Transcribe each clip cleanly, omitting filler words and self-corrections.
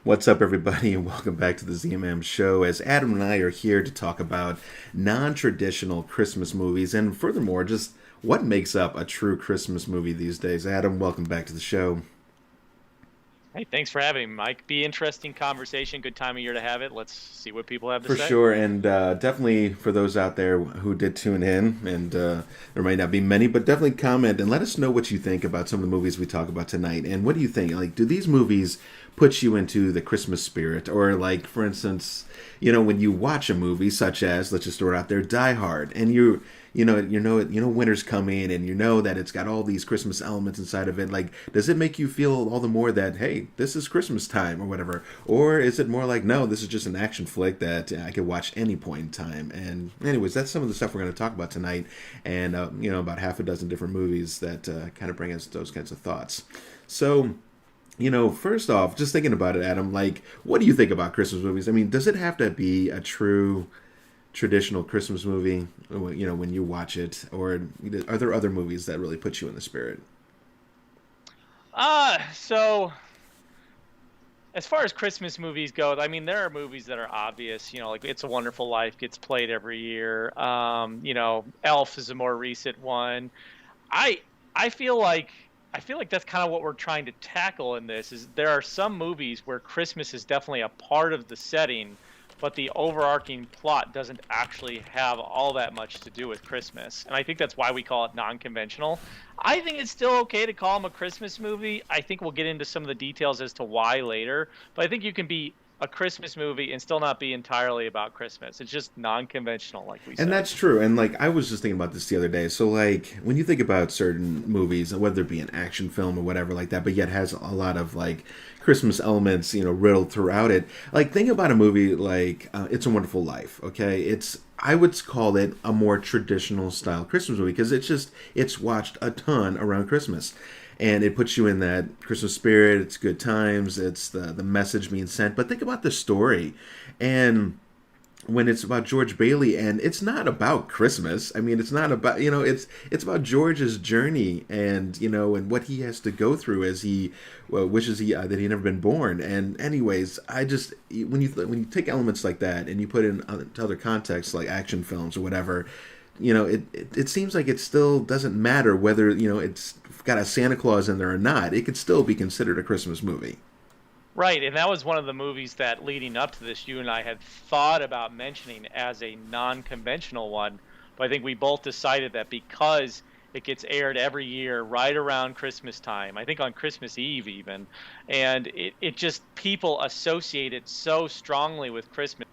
What's up, everybody, and welcome back to the ZMAM show. As Adam and I are here to talk about non-traditional Christmas movies, and furthermore, just what makes up a true Christmas movie these days. Adam, welcome back to the show. Hey, thanks for having me, Mike. Be interesting conversation. Good time of year to have it. Let's see what people have to For say. sure, and definitely for those out there who did tune in, and there might not be many, but definitely comment and let us know what you think about some of the movies we talk about tonight. And what do you think? Like, do these movies put you into the Christmas spirit? Or, like, for instance, when you watch a movie such as, let's just throw it out there, Die Hard, and you know winter's coming, and you know that it's got all these Christmas elements inside of it. Like, does it make you feel all the more that, hey, this is Christmas time or whatever? Or is it more like, no, this is just an action flick that I could watch any point in time? And anyways, that's some of the stuff we're going to talk about tonight, and about half a dozen different movies that kind of bring us those kinds of thoughts. So, first off, just thinking about it, Adam, like, what do you think about Christmas movies? I mean, does it have to be a true traditional Christmas movie, when you watch it, or are there other movies that really put you in the spirit? So as far as Christmas movies go, I mean, there are movies that are obvious, like It's a Wonderful Life gets played every year. Elf is a more recent one. I I feel like I feel like that's kind of what we're trying to tackle in this is there are some movies where Christmas is definitely a part of the setting, but the overarching plot doesn't actually have all that much to do with Christmas. And I think that's why we call it non-conventional. I think it's still okay to call them a Christmas movie. I think we'll get into some of the details as to why later, but I think you can be a Christmas movie and still not be entirely about Christmas. It's just non-conventional, like we And said. that's true. And like I was just thinking about this the other day. So like when you think about certain movies, whether it be an action film or whatever like that, but yet has a lot of like Christmas elements, riddled throughout it. Like think about a movie like It's a Wonderful Life. Okay, I would call it a more traditional style Christmas movie because it's watched a ton around Christmas. And it puts you in that Christmas spirit. It's good times. It's the message being sent. But think about the story, and when it's about George Bailey, and it's not about Christmas. I mean, it's not about it's about George's journey, and what he has to go through as he wishes that he had never been born. And anyways, I just when you take elements like that and you put it in to other contexts like action films or whatever, it seems like it still doesn't matter whether it's got a Santa Claus in there or not. It could still be considered a Christmas movie. Right, and that was one of the movies that leading up to this, you and I had thought about mentioning as a non-conventional one, but I think we both decided that because it gets aired every year right around Christmas time, I think on Christmas Eve even, and it just people associate it so strongly with Christmas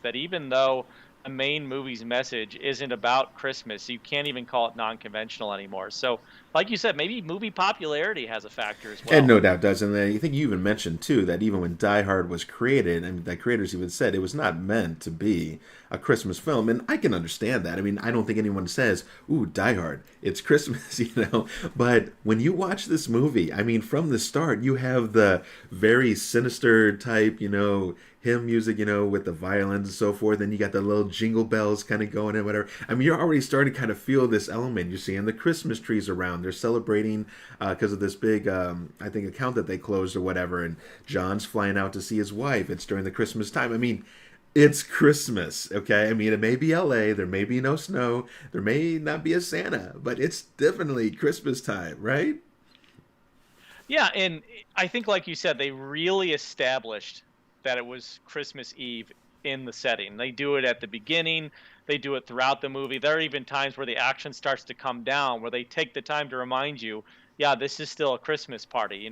that even though the main movie's message isn't about Christmas, you can't even call it non-conventional anymore. So, like you said, maybe movie popularity has a factor as And well. no doubt does. And I think you even mentioned too that even when Die Hard was created, and the creators even said it was not meant to be a Christmas film, and I can understand that. I mean, I don't think anyone says, "Ooh, Die Hard, it's Christmas," But when you watch this movie, I mean, from the start, you have the very sinister type, hymn music, with the violins and so forth, and you got the little jingle bells kind of going and whatever. I mean, you're already starting to kind of feel this element. You're seeing the Christmas trees around. They're celebrating because of this big, I think, account that they closed or whatever, and John's flying out to see his wife. It's during the Christmas time. I mean, it's Christmas, okay? I mean, it may be LA, there may be no snow, there may not be a Santa, but it's definitely Christmas time, right? Yeah, and I think, like you said, they really established that it was Christmas Eve in the setting. They do it at the beginning, they do it throughout the movie. There are even times where the action starts to come down, where they take the time to remind you, yeah, this is still a Christmas party.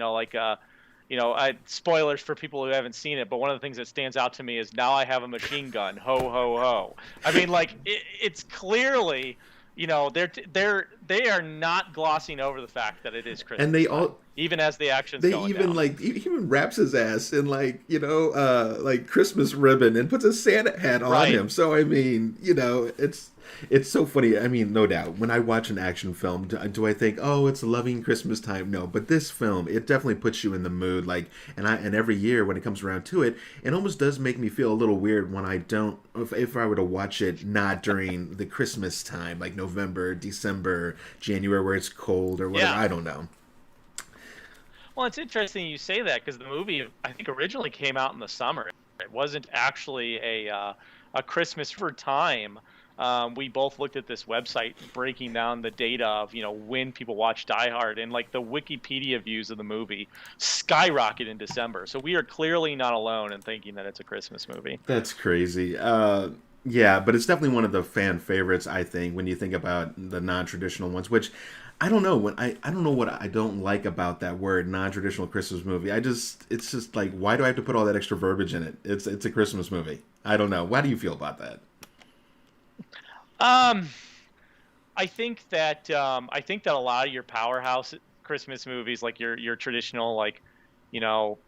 Spoilers for people who haven't seen it, but one of the things that stands out to me is now I have a machine gun. Ho ho ho! I mean, like it's clearly, they are not glossing over the fact that it is And Christmas they time, all even as the action's they going even down. like he even wraps his ass in like like Christmas ribbon and puts a Santa hat on Right. him. So I mean, it's so funny. I mean, no doubt when I watch an action film, do I think, oh, it's loving Christmas time? No, but this film, it definitely puts you in the mood. Like, and every year when it comes around to it, it almost does make me feel a little weird when I don't, if I were to watch it not during the Christmas time, like November, December, January, where it's cold or whatever. Yeah. I don't know. Well, it's interesting you say that because the movie, I think, originally came out in the summer. It wasn't actually a Christmas for time. We both looked at this website breaking down the data of when people watch Die Hard, and like the Wikipedia views of the movie skyrocket in December. So we are clearly not alone in thinking that it's a Christmas movie. That's crazy. Yeah, but it's definitely one of the fan favorites, I think, when you think about the non-traditional ones, which I don't know. I don't know what I don't like about that word, non-traditional Christmas movie. It's just like, why do I have to put all that extra verbiage in it? It's a Christmas movie. I don't know. How do you feel about that? Um, I think that a lot of your powerhouse Christmas movies, like your traditional, like, you know,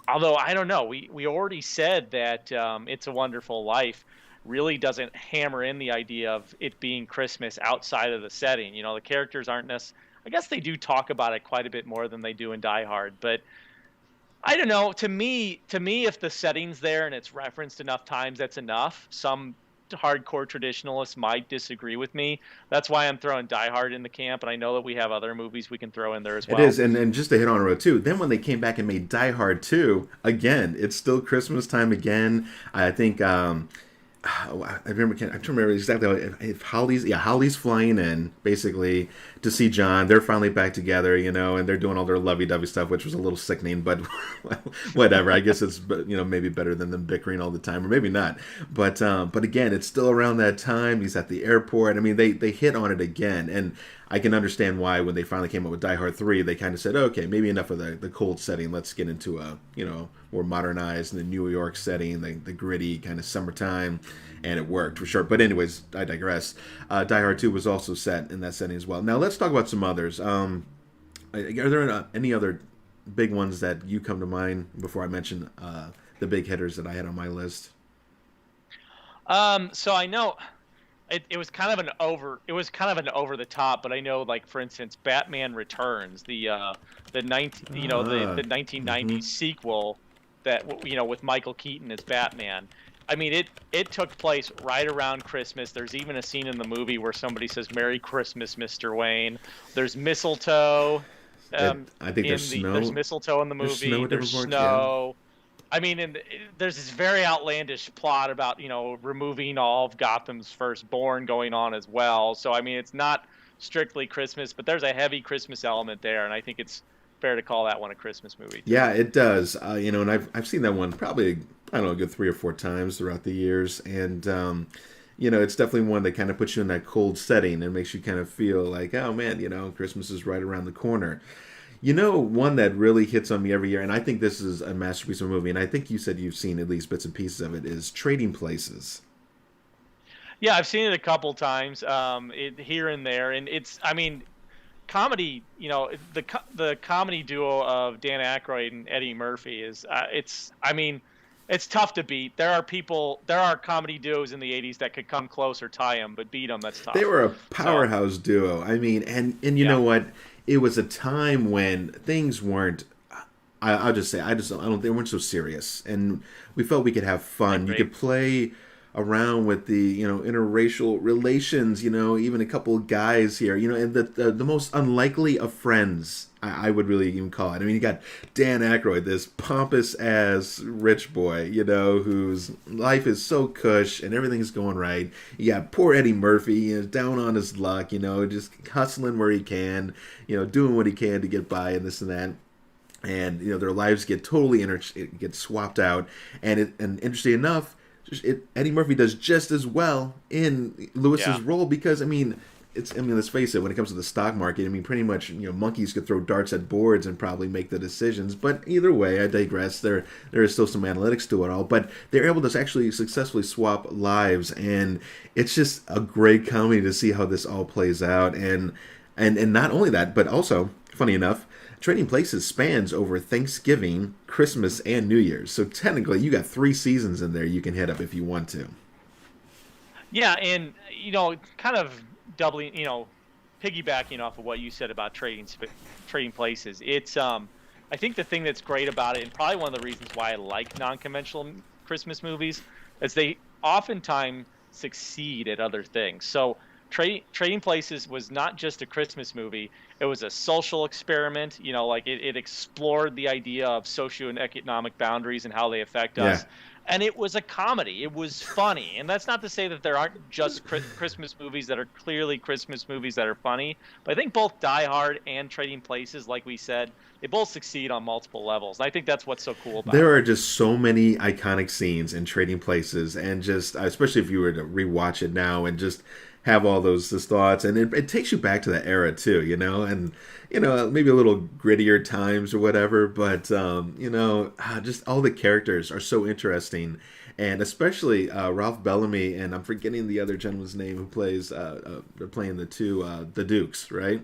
although I don't know, we already said that It's a Wonderful Life really doesn't hammer in the idea of it being Christmas outside of the setting. The characters aren't necessarily. I guess they do talk about it quite a bit more than they do in Die Hard, but I don't know. To me, if the setting's there and it's referenced enough times, that's enough. Some hardcore traditionalists might disagree with me. That's why I'm throwing Die Hard in the camp, and I know that we have other movies we can throw in there as It well. is, and just to hit on a road too. Then when they came back and made Die Hard 2, again, it's still Christmas time again. I think I remember. I'm trying to remember exactly if Holly's flying in basically to see John. They're finally back together, and they're doing all their lovey-dovey stuff, which was a little sickening, but whatever. I guess it's maybe better than them bickering all the time, or maybe not. But again, it's still around that time. He's at the airport. I mean, they hit on it again, and I can understand why when they finally came up with Die Hard 3, they kind of said, okay, maybe enough of the cold setting. Let's get into a more modernized in the New York setting, the gritty kind of summertime, and it worked for sure. But anyways, I digress. Die Hard 2 was also set in that setting as well. Now let's talk about some others. Are there any other big ones that you come to mind before I mention the big hitters that I had on my list? So I know it was kind of an over the top, but I know, like, for instance, Batman Returns, the 1990 sequel that with Michael Keaton as Batman. I mean, it took place right around Christmas. There's even a scene in the movie where somebody says "Merry Christmas, Mr. Wayne." There's mistletoe. I think There's mistletoe in the movie. There's snow. I mean, there's this very outlandish plot about removing all of Gotham's firstborn going on as well. So I mean, it's not strictly Christmas, but there's a heavy Christmas element there, and I think it's fair to call that one a Christmas movie too. Yeah, it does. And I've seen that one probably, I don't know, a good 3 or 4 times throughout the years, and it's definitely one that kind of puts you in that cold setting and makes you kind of feel like, oh man, Christmas is right around the corner. One that really hits on me every year, and I think this is a masterpiece of a movie, and I think you said you've seen at least bits and pieces of it, is Trading Places. Yeah, I've seen it a couple times, here and there, and I mean, comedy. The comedy duo of Dan Aykroyd and Eddie Murphy is, I mean, it's tough to beat. There are comedy duos in the '80s that could come close or tie them, but beat them, that's tough. They were a powerhouse duo. I mean, and you know what? It was a time when things weren't. I'll just say, I don't. They weren't so serious, and we felt we could have fun. You could play around with the interracial relations. Even a couple of guys here. And the most unlikely of friends. I would really even call it. I mean, you got Dan Aykroyd, this pompous ass rich boy, whose life is so cush and everything's going right. You got poor Eddie Murphy, down on his luck, just hustling where he can, doing what he can to get by and this and that. And their lives get totally get swapped out. And interesting enough, Eddie Murphy does just as well in Lewis's role because let's face it, when it comes to the stock market, pretty much, monkeys could throw darts at boards and probably make the decisions. But either way, I digress. There is still some analytics to it all. But they're able to actually successfully swap lives. And it's just a great comedy to see how this all plays out. And not only that, but also, funny enough, Trading Places spans over Thanksgiving, Christmas, and New Year's. So technically, you got 3 seasons in there you can hit up if you want to. Yeah, and, kind of doubling, piggybacking off of what you said about Trading Places, it's I think the thing that's great about it, and probably one of the reasons why I like non-conventional Christmas movies, is they oftentimes succeed at other things. So Trading Places was not just a Christmas movie. It was a social experiment. You know, like it explored the idea of socio and economic boundaries and how they affect Yeah. us. And it was a comedy. It was funny. And that's not to say that there aren't just Christmas movies that are clearly Christmas movies that are funny. But I think both Die Hard and Trading Places, like we said, they both succeed on multiple levels. And I think that's what's so cool about There it. are just so many iconic scenes in Trading Places, and just especially if you were to rewatch it now and just have all those thoughts, and it takes you back to that era too, and maybe a little grittier times or whatever, but just all the characters are so interesting, and especially Ralph Bellamy, and I'm forgetting the other gentleman's name who plays. They're playing the Dukes, right?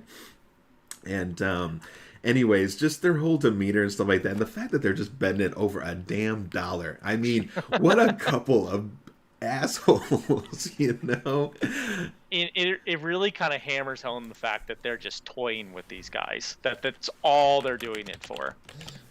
And anyways, just their whole demeanor and stuff like that, and the fact that they're just betting it over a damn dollar. I mean, what a couple of assholes, It really kind of hammers home the fact that they're just toying with these guys. That's all they're doing it for.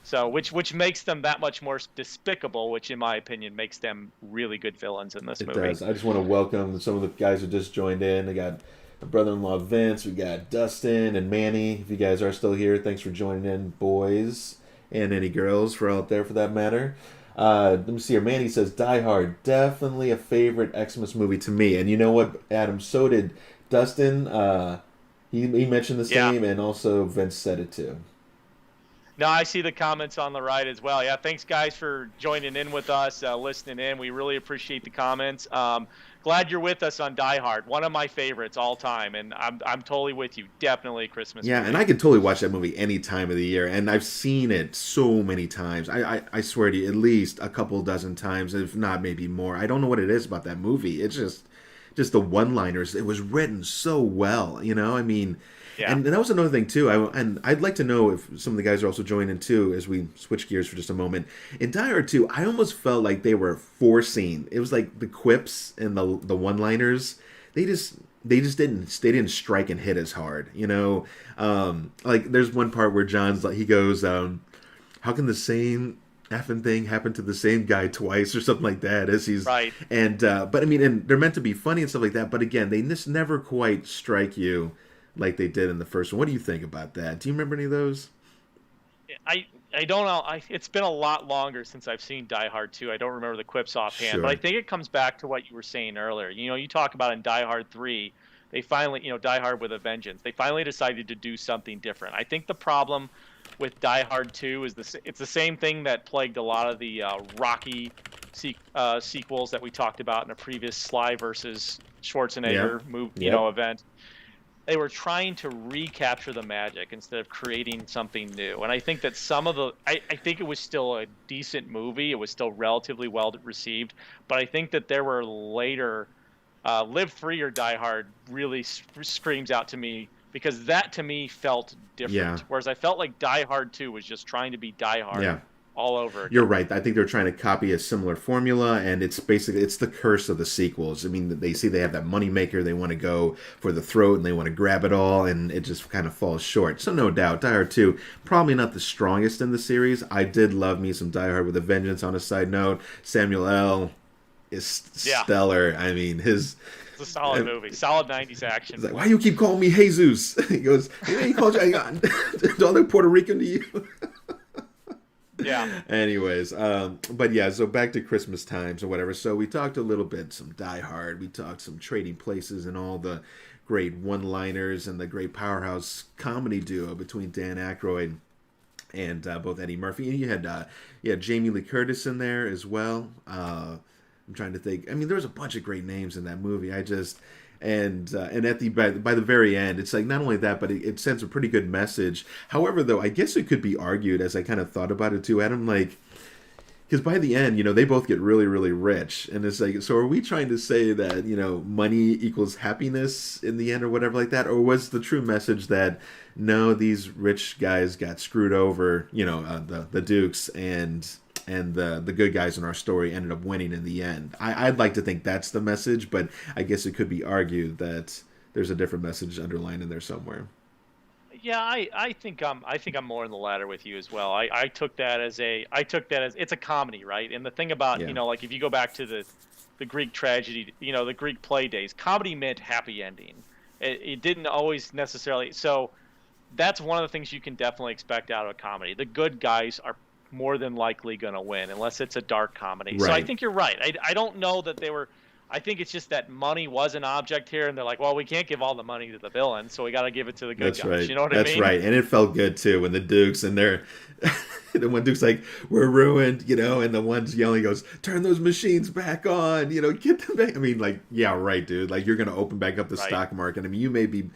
So which makes them that much more despicable, which in my opinion makes them really good villains in this It movie. does. I just want to welcome some of the guys who just joined in. I got my brother-in-law Vince. We got Dustin and Manny. If you guys are still here, thanks for joining in, boys, and any girls for out there for that matter. Let me see here. Manny says Die Hard, definitely a favorite Xmas movie to me. And you know what, Adam? So did Dustin. He mentioned the same, and also Vince said it too. No, I see the comments on the right as well. Yeah, thanks guys for joining in with us, listening in. We really appreciate the comments. Glad you're with us on Die Hard, one of my favorites all time, and I'm totally with you. Definitely a Christmas movie. And I can totally watch that movie any time of the year, and I've seen it so many times. I swear to you, at least a couple dozen times, if not maybe more. I don't know what it is about that movie. It's just the one-liners. It was written so well, I mean. Yeah. And that was another thing too. I'd like to know if some of the guys are also joining in too as we switch gears for just a moment. In Die Hard 2, I almost felt like they were forcing. It was like the quips and the one-liners. They didn't strike and hit as hard. Like there's one part where John's like he goes, "How can the same effing thing happen to the same guy twice?" or something like that. As he's right. And but I mean, and they're meant to be funny and stuff like that. But again, they just never quite strike you like they did in the first one. What do you think about that? Do you remember any of those? I don't know. It's been a lot longer since I've seen Die Hard 2. I don't remember the quips offhand, Sure. but I think it comes back to what you were saying earlier. You talk about in Die Hard 3, they finally, Die Hard with a Vengeance. They finally decided to do something different. I think the problem with Die Hard 2 is it's the same thing that plagued a lot of the Rocky sequels that we talked about in a previous Sly versus Schwarzenegger event. They were trying to recapture the magic instead of creating something new. And I think that I think it was still a decent movie. It was still relatively well received. But I think that there were later, Live Free or Die Hard really screams out to me because that to me felt different. Yeah. Whereas I felt like Die Hard 2 was just trying to be Die Hard. All over again. You're right. I think they're trying to copy a similar formula, and it's the curse of the sequels. I mean, they see they have that money maker, they want to go for the throat, and they want to grab it all, and it just kind of falls short. So no doubt, Die Hard 2, probably not the strongest in the series. I did love me some Die Hard with a Vengeance. On a side note, Samuel L. is stellar. I mean, it's a solid movie, solid 90s action. He's like, why do you keep calling me Jesus? He goes, he called you, do I look Puerto Rican to you? Yeah. Anyways, but yeah, so back to Christmas times or whatever. So we talked a little bit some Die Hard. We talked some Trading Places and all the great one-liners and the great powerhouse comedy duo between Dan Aykroyd and both Eddie Murphy. And you had Jamie Lee Curtis in there as well. I'm trying to think. I mean, there was a bunch of great names in that movie. And at by the very end, it's like not only that, but it sends a pretty good message. However, though, I guess it could be argued, as I kind of thought about it too, Adam, like, because by the end, they both get really, really rich, and it's like, so are we trying to say that money equals happiness in the end, or whatever like that, or was the true message that no, these rich guys got screwed over, the Dukes and the good guys in our story ended up winning in the end. I'd like to think that's the message, but I guess it could be argued that there's a different message underlined in there somewhere. Yeah, I think I'm more in the latter with you as well. I took that as it's a comedy, right? And the thing about like if you go back to the the Greek tragedy, the Greek play days. Comedy meant happy ending. It didn't always necessarily. So that's one of the things you can definitely expect out of a comedy. The good guys are more than likely going to win, unless it's a dark comedy. Right. So I think you're right. I don't know that they were. I think it's just that money was an object here, and they're like, well, we can't give all the money to the villain, so we got to give it to the good That's guys. right. You know what I mean? That's right. And it felt good too when the Dukes and their the one Duke's like, we're ruined, and the one's yelling, goes, turn those machines back on, get them back. I mean, like, yeah, right, dude. Like, you're going to open back up the stock market. I mean, you may be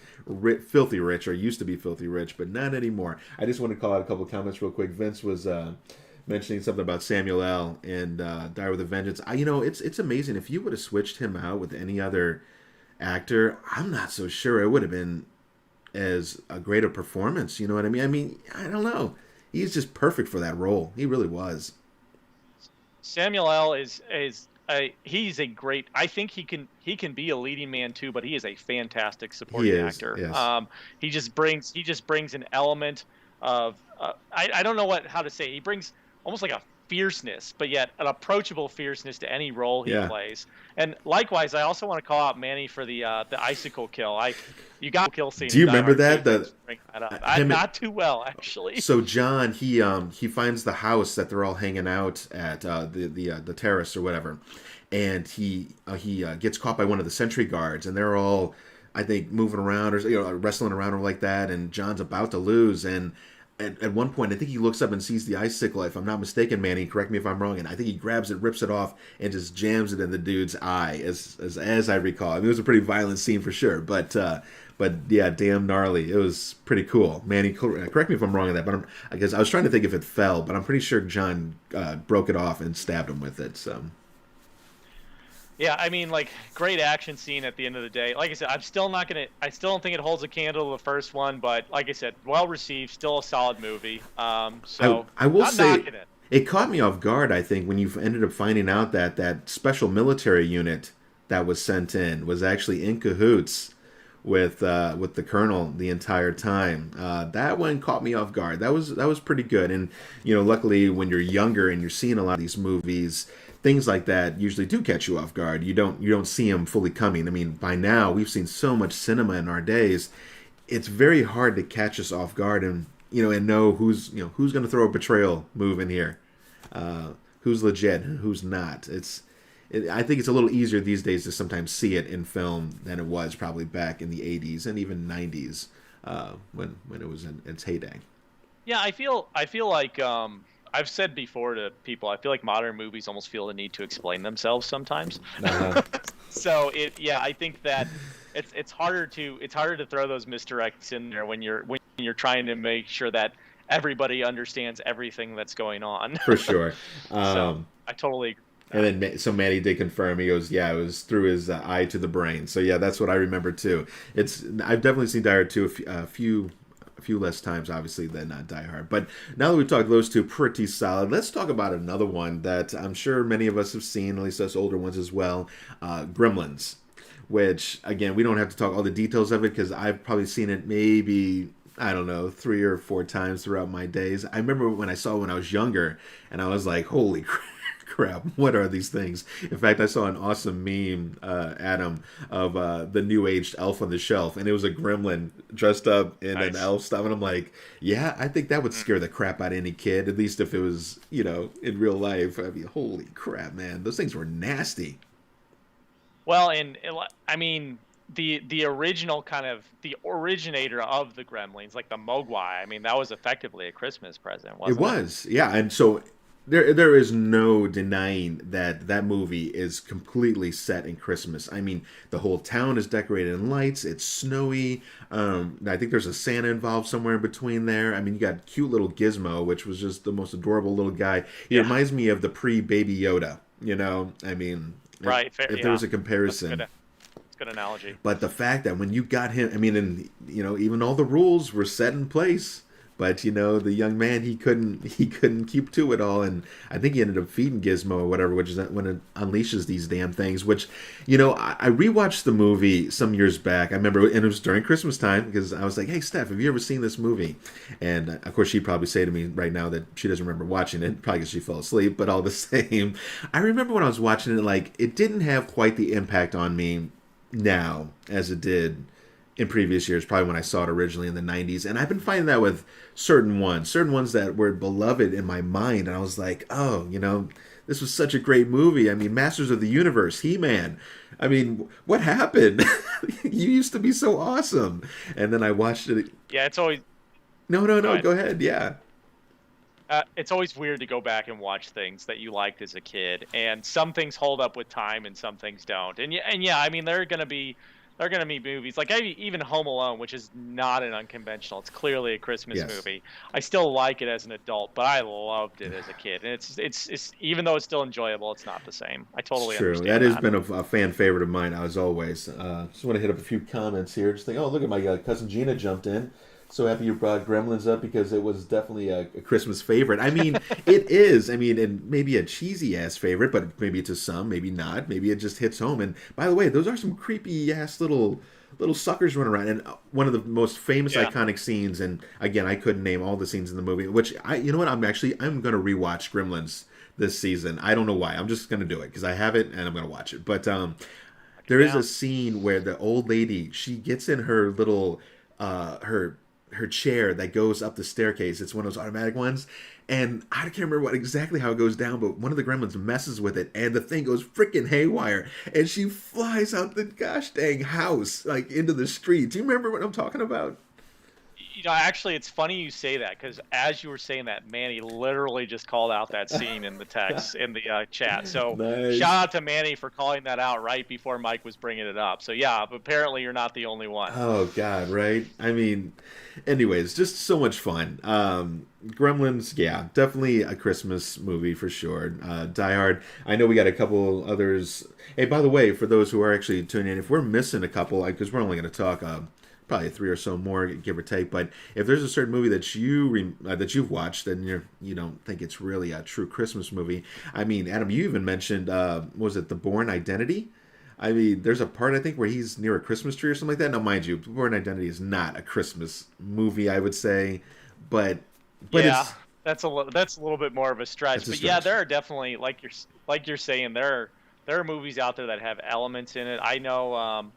filthy rich, or used to be filthy rich, but not anymore. I just want to call out a couple comments real quick. Vince was mentioning something about Samuel L. and Die with a Vengeance. It's amazing. If you would have switched him out with any other actor, I'm not so sure it would have been as a great a performance. You know what I mean? I mean, I don't know. He's just perfect for that role. He really was. Samuel L. He's a great. I think he can be a leading man too, but he is a fantastic supporting actor. Yes. He just brings an element of I don't know how to say. He brings almost like a fierceness, but yet an approachable fierceness to any role he plays. And likewise, I also want to call out Manny for the icicle kill. You got kill scene. Do you remember that? Not too well, actually. So John, he finds the house that they're all hanging out at, the terrace or whatever, and he gets caught by one of the sentry guards, and they're all, I think, moving around or wrestling around or like that, and John's about to lose, and at one point, I think he looks up and sees the icicle. If I'm not mistaken, Manny, correct me if I'm wrong. And I think he grabs it, rips it off, and just jams it in the dude's eye, as I recall. I mean, it was a pretty violent scene for sure, but yeah, damn gnarly. It was pretty cool. Manny, correct me if I'm wrong on that, but I guess I was trying to think if it fell, but I'm pretty sure John broke it off and stabbed him with it. So. Yeah, I mean, like, great action scene at the end of the day. Like I said, I still don't think it holds a candle to the first one, but like I said, well received, still a solid movie. So I will say it. It caught me off guard, I think, when you ended up finding out that special military unit that was sent in was actually in cahoots with the colonel the entire time. That one caught me off guard. That was pretty good. And luckily, when you're younger and you're seeing a lot of these movies, things like that usually do catch you off guard. You don't see them fully coming. I mean, by now we've seen so much cinema in our days. It's very hard to catch us off guard and know who's going to throw a betrayal move in here, who's legit and who's not. I think it's a little easier these days to sometimes see it in film than it was probably back in the 80s and even 90s when it was in its heyday. Yeah, I feel like I've said before to people, I feel like modern movies almost feel the need to explain themselves sometimes. Uh-huh. So I think that it's harder to throw those misdirects in there when you're trying to make sure that everybody understands everything that's going on. For sure. So I totally agree. And then, so Manny did confirm. He goes, yeah, it was through his eye to the brain. So yeah, that's what I remember too. I've definitely seen Die Hard 2 a few less times, obviously, than Die Hard. But now that we've talked those two, pretty solid. Let's talk about another one that I'm sure many of us have seen, at least us older ones as well, Gremlins. Which, again, we don't have to talk all the details of it because I've probably seen it maybe, I don't know, 3 or 4 times throughout my days. I remember when I saw it when I was younger, and I was like, holy crap, what are these things? In fact, I saw an awesome meme, Adam, of the new aged elf on the shelf, and it was a gremlin dressed up in an elf stuff, and I'm like, yeah, I think that would scare the crap out of any kid, at least if it was, in real life. I mean, holy crap, man, those things were nasty. Well, and I mean, the original the originator of the Gremlins, like the Mogwai, I mean, that was effectively a Christmas present, wasn't it? It was, yeah, and so There is no denying that movie is completely set in Christmas. I mean, the whole town is decorated in lights. It's snowy. I think there's a Santa involved somewhere in between there. I mean, you got cute little Gizmo, which was just the most adorable little guy. He reminds me of the pre-Baby Yoda. I mean, right? If there was a comparison. That's a good analogy. But the fact that when you got him, I mean, and even all the rules were set in place But the young man, he couldn't keep to it all, and I think he ended up feeding Gizmo or whatever, which is when it unleashes these damn things. Which, I rewatched the movie some years back. I remember, and it was during Christmas time because I was like, "Hey, Steph, have you ever seen this movie?" And of course, she'd probably say to me right now that she doesn't remember watching it, probably because she fell asleep. But all the same, I remember when I was watching it, like it didn't have quite the impact on me now as it did in previous years, probably when I saw it originally in the 90s. And I've been finding that with certain ones that were beloved in my mind. And I was like, oh, this was such a great movie. I mean, Masters of the Universe, He-Man. I mean, what happened? You used to be so awesome. And then I watched it. Yeah, it's always... No, go ahead. Yeah. It's always weird to go back and watch things that you liked as a kid. And some things hold up with time and some things don't. And yeah, I mean, there are going to be movies like even Home Alone, which is not an unconventional. It's clearly a Christmas movie. I still like it as an adult, but I loved it as a kid. And it's even though it's still enjoyable, it's not the same. I totally understand. That has been a fan favorite of mine as always. Just want to hit up a few comments here. Just think, oh, look at my cousin Gina jumped in. So happy you brought Gremlins up because it was definitely a Christmas favorite. I mean, it is. I mean, and maybe a cheesy ass favorite, but maybe to some, maybe not. Maybe it just hits home. And by the way, those are some creepy ass little suckers running around. And one of the most famous iconic scenes. And again, I couldn't name all the scenes in the movie. Which you know what? I'm going to rewatch Gremlins this season. I don't know why. I'm just going to do it because I have it and I'm going to watch it. But there is a scene where the old lady, she gets in her little her chair that goes up the staircase. It's one of those automatic ones, and I can't remember exactly how it goes down, but one of the Gremlins messes with it and the thing goes freaking haywire and she flies out the gosh dang house, like into the street. Do you remember what I'm talking about? Actually, it's funny you say that because as you were saying that, Manny literally just called out that scene in the text in the chat. So nice. Shout out to Manny for calling that out right before Mike was bringing it up. So yeah, but apparently you're not the only one. Oh God, right? I mean, anyways, just so much fun. Gremlins, yeah, definitely a Christmas movie for sure. Die Hard. I know we got a couple others. Hey, by the way, for those who are actually tuning in, if we're missing a couple, because we're only going to talk. Probably 3 or so more, give or take. But if there's a certain movie that you've watched and you don't think it's really a true Christmas movie, I mean, Adam, you even mentioned was it The Bourne Identity? I mean, there's a part I think where he's near a Christmas tree or something like that. Now, mind you, The Bourne Identity is not a Christmas movie, I would say, but yeah, that's a little bit more of a stretch. But yeah, there are definitely like you're saying there are movies out there that have elements in it. I know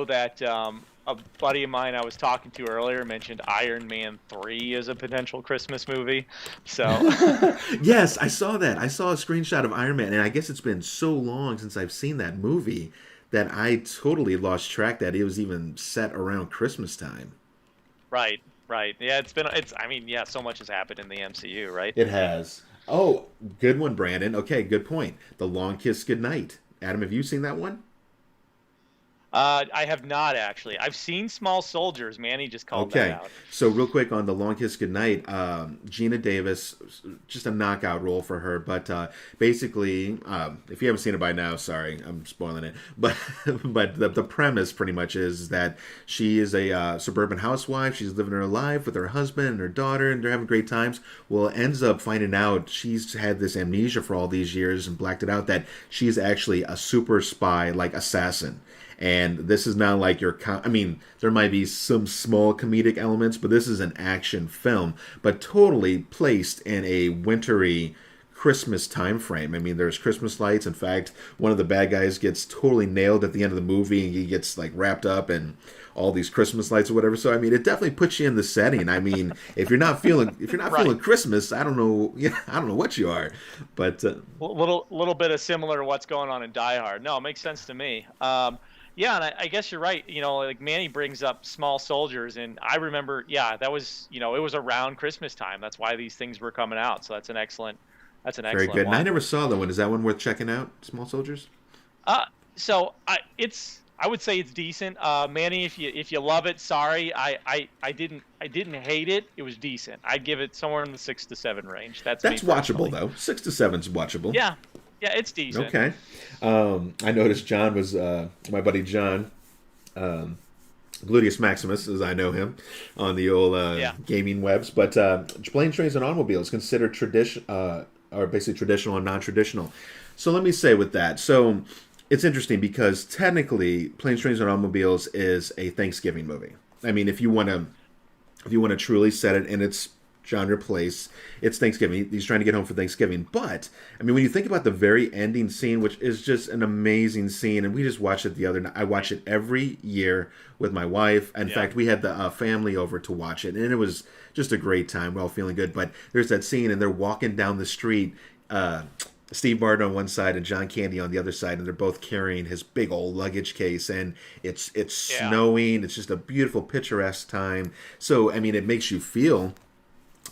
that. A buddy of mine I was talking to earlier mentioned Iron Man 3 as a potential Christmas movie. So yes, I saw that. I saw a screenshot of Iron Man, and I guess it's been so long since I've seen that movie that I totally lost track that it was even set around Christmas time. Right. Yeah, so much has happened in the MCU, right? It has. Oh, good one, Brandon. Okay, good point. The Long Kiss Goodnight. Adam, have you seen that one? I have not actually. I've seen Small Soldiers. Manny just called that out. So real quick on The Long Kiss Goodnight, Gina Davis, just a knockout role for her. But basically, if you haven't seen it by now, sorry, I'm spoiling it. But the premise pretty much is that she is a suburban housewife. She's living her life with her husband and her daughter, and they're having great times. Well, ends up finding out she's had this amnesia for all these years and blacked it out that she's actually a super spy, like assassin. And this is not like there might be some small comedic elements, but this is an action film, but totally placed in a wintry Christmas time frame. I mean, there's Christmas lights. In fact, one of the bad guys gets totally nailed at the end of the movie, and he gets like wrapped up in all these Christmas lights or whatever. So I mean, it definitely puts you in the setting. I mean, if you're not feeling feeling Christmas, I don't know what you are. But little bit of similar to what's going on in Die Hard. No, it makes sense to me. Yeah, and I guess you're right. Like Manny brings up Small Soldiers, and I remember, that was, it was around Christmas time. That's why these things were coming out. So that's an excellent very good. And I never saw that one. Is that one worth checking out, Small Soldiers? I would say it's decent. Manny, if you love it, sorry, I didn't hate it. It was decent. I'd give it somewhere in the 6 to 7 range. That's watchable though. 6 to 7 is watchable. Yeah. Yeah, it's decent. Okay. I noticed John was my buddy John. Gluteus Maximus, as I know him, on the old Yeah. gaming webs. But Planes, Trains, and Automobiles considered are basically traditional and non-traditional. So let me say with that. So it's interesting because technically, Planes, Trains, and Automobiles is a Thanksgiving movie. I mean, if you want to truly set it in its genre place, it's Thanksgiving. He's trying to get home for Thanksgiving. But, I mean, when you think about the very ending scene, which is just an amazing scene, and we just watched it the other night. I watch it every year with my wife. In fact, we had the family over to watch it, and it was just a great time. We're all feeling good. But there's that scene, and they're walking down the street. Steve Martin on one side and John Candy on the other side, and they're both carrying his big old luggage case, and it's snowing. It's just a beautiful, picturesque time. So, I mean, it makes you feel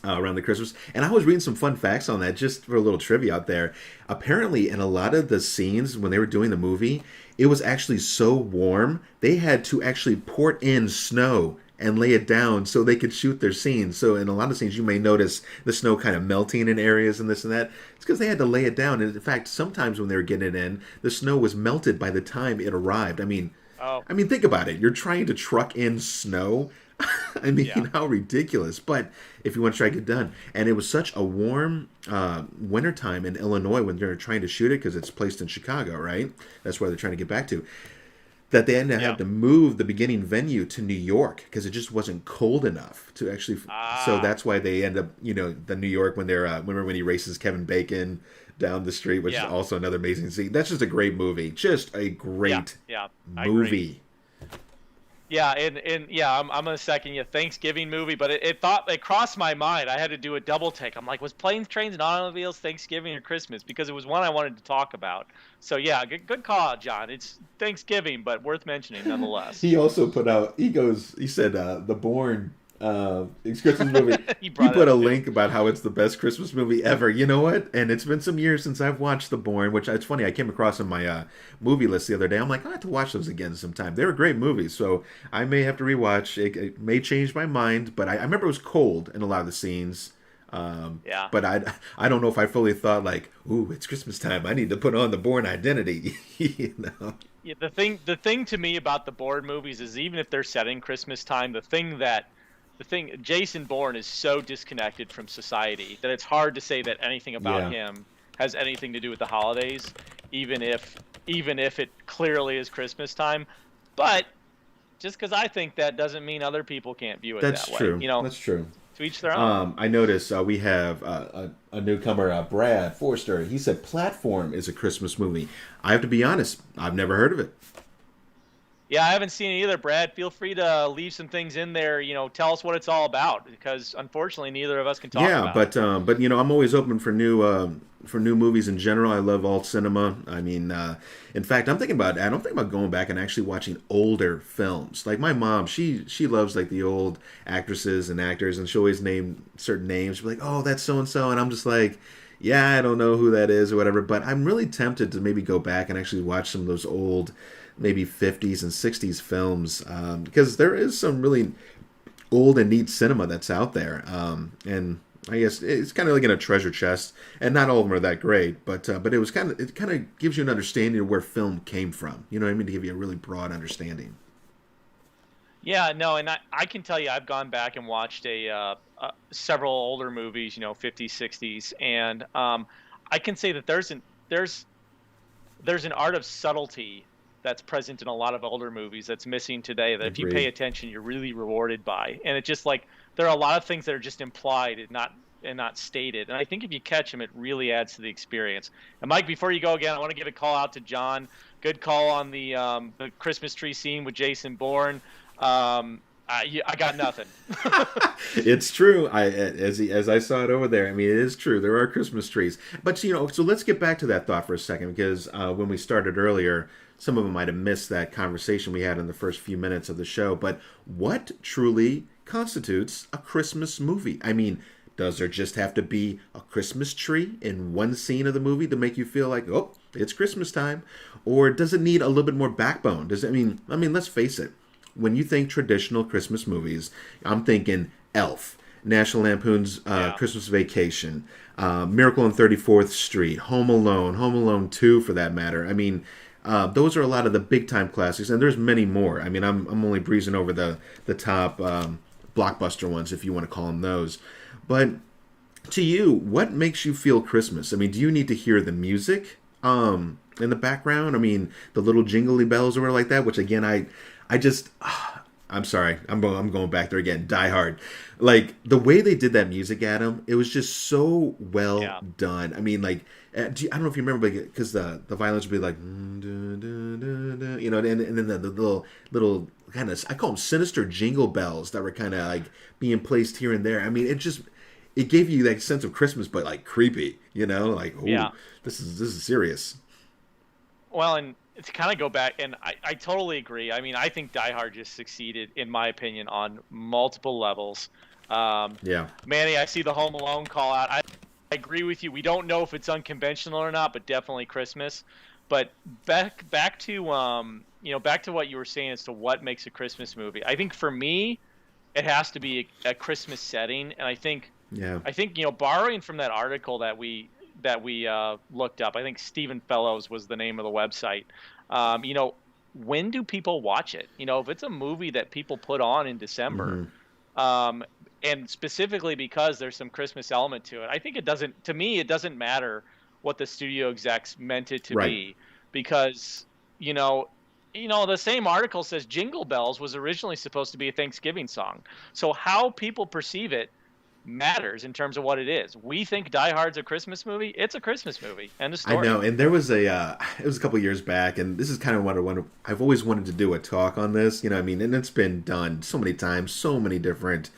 around the Christmas. And I was reading some fun facts on that, just for a little trivia out there. Apparently, in a lot of the scenes when they were doing the movie, it was actually so warm, they had to actually port in snow and lay it down so they could shoot their scenes. So in a lot of scenes, you may notice the snow kind of melting in areas and this and that. It's because they had to lay it down. And in fact, sometimes when they were getting it in, the snow was melted by the time it arrived. I mean, think about it. You're trying to truck in snow. I mean, how ridiculous. But if you want to try to get it done. And it was such a warm wintertime in Illinois when they're trying to shoot it, because it's placed in Chicago, right? That's where they're trying to get back to. That they had to move the beginning venue to New York because it just wasn't cold enough to actually. So that's why they end up, the New York when they're. Remember when he races Kevin Bacon down the street, which is also another amazing scene. That's just a great movie. Just a great movie. Yeah, and I'm gonna second you. Thanksgiving movie, but it crossed my mind. I had to do a double take. I'm like, was Planes, Trains, and Automobiles Thanksgiving or Christmas? Because it was one I wanted to talk about. So yeah, good call, John. It's Thanksgiving, but worth mentioning nonetheless. He also put out. He said The Bourne. It's Christmas movie. he put a link about how it's the best Christmas movie ever. You know what? And it's been some years since I've watched The Bourne, which it's funny. I came across on my movie list the other day. I'm like, I have to watch those again sometime. They were great movies, so I may have to rewatch. It may change my mind, but I remember it was cold in a lot of the scenes. But I don't know if I fully thought like, ooh, it's Christmas time. I need to put on the Bourne identity. Yeah, the thing to me about the Bourne movies is even if they're set in Christmas time, Jason Bourne is so disconnected from society that it's hard to say that anything about him has anything to do with the holidays, even if it clearly is Christmas time. But just because I think that doesn't mean other people can't view it that way. True. That's true. To each their own. I noticed we have a newcomer, Brad Forster. He said Platform is a Christmas movie. I have to be honest, I've never heard of it. Yeah, I haven't seen it either, Brad. Feel free to leave some things in there. Tell us what it's all about, because unfortunately, neither of us can talk about it. Yeah, but I'm always open for new movies in general. I love alt cinema. I mean, in fact, I don't think about going back and actually watching older films. Like my mom, she loves like the old actresses and actors, and she always name certain names. She'll be like, "Oh, that's so and so," and I'm just like, "Yeah, I don't know who that is or whatever." But I'm really tempted to maybe go back and actually watch some of those old, maybe 50s and 60s films, because there is some really old and neat cinema that's out there, and I guess it's kind of like in a treasure chest, and not all of them are that great, but it kind of gives you an understanding of where film came from. You know what I mean? To give you a really broad understanding. Yeah, no, and I can tell you, I've gone back and watched several older movies, 50s, 60s, and I can say that there's an art of subtlety that's present in a lot of older movies that's missing today, that if you pay attention, you're really rewarded by. And it's just like, there are a lot of things that are just implied and not stated. And I think if you catch them, it really adds to the experience. And Mike, before you go again, I want to give a call out to John. Good call on the Christmas tree scene with Jason Bourne. I got nothing. It's true. As I saw it over there, I mean, it is true. There are Christmas trees. But, so let's get back to that thought for a second, because when we started earlier, some of them might have missed that conversation we had in the first few minutes of the show. But what truly constitutes a Christmas movie? I mean, does there just have to be a Christmas tree in one scene of the movie to make you feel like, oh, it's Christmas time? Or does it need a little bit more backbone? I mean, let's face it. When you think traditional Christmas movies, I'm thinking Elf, National Lampoon's Christmas Vacation, Miracle on 34th Street, Home Alone 2 for that matter. I mean, Those are a lot of the big time classics, and there's many more. I mean, I'm only breezing over the top blockbuster ones, if you want to call them those. But to you, what makes you feel Christmas? I mean, do you need to hear the music in the background? I mean, the little jingly bells or whatever like that. Which again, I just I'm sorry, I'm going back there again. Die Hard, like the way they did that music, Adam. It was just so well Yeah. done. I mean, like I don't know if you remember, because the violins would be like, you know, and then the little kind of, I call them sinister jingle bells that were kind of like being placed here and there. I mean, it gave you that sense of Christmas, but like creepy, you know, like, oh, Yeah. this is serious. Well, and to kind of go back, and I totally agree. I mean, I think Die Hard just succeeded, in my opinion, on multiple levels. Yeah, Manny, I see the Home Alone call out. I agree with you. We don't know if it's unconventional or not, but definitely Christmas. But back to back to what you were saying as to what makes a Christmas movie. I think for me, it has to be a Christmas setting, and yeah, borrowing from that article that we looked up. I think Stephen Fellows was the name of the website. When do people watch it? If it's a movie that people put on in December, hmm um, and specifically because there's some Christmas element to it, I think it doesn't. To me, it doesn't matter what the studio execs meant it to right. be, because the same article says Jingle Bells was originally supposed to be a Thanksgiving song. So how people perceive it matters in terms of what it is. We think Die Hard's a Christmas movie. It's a Christmas movie. End of I story. know, and there was it was a couple years back, and this is kind of what I've always wanted to do a talk on this, you know, I mean, and it's been done so many times, so many different,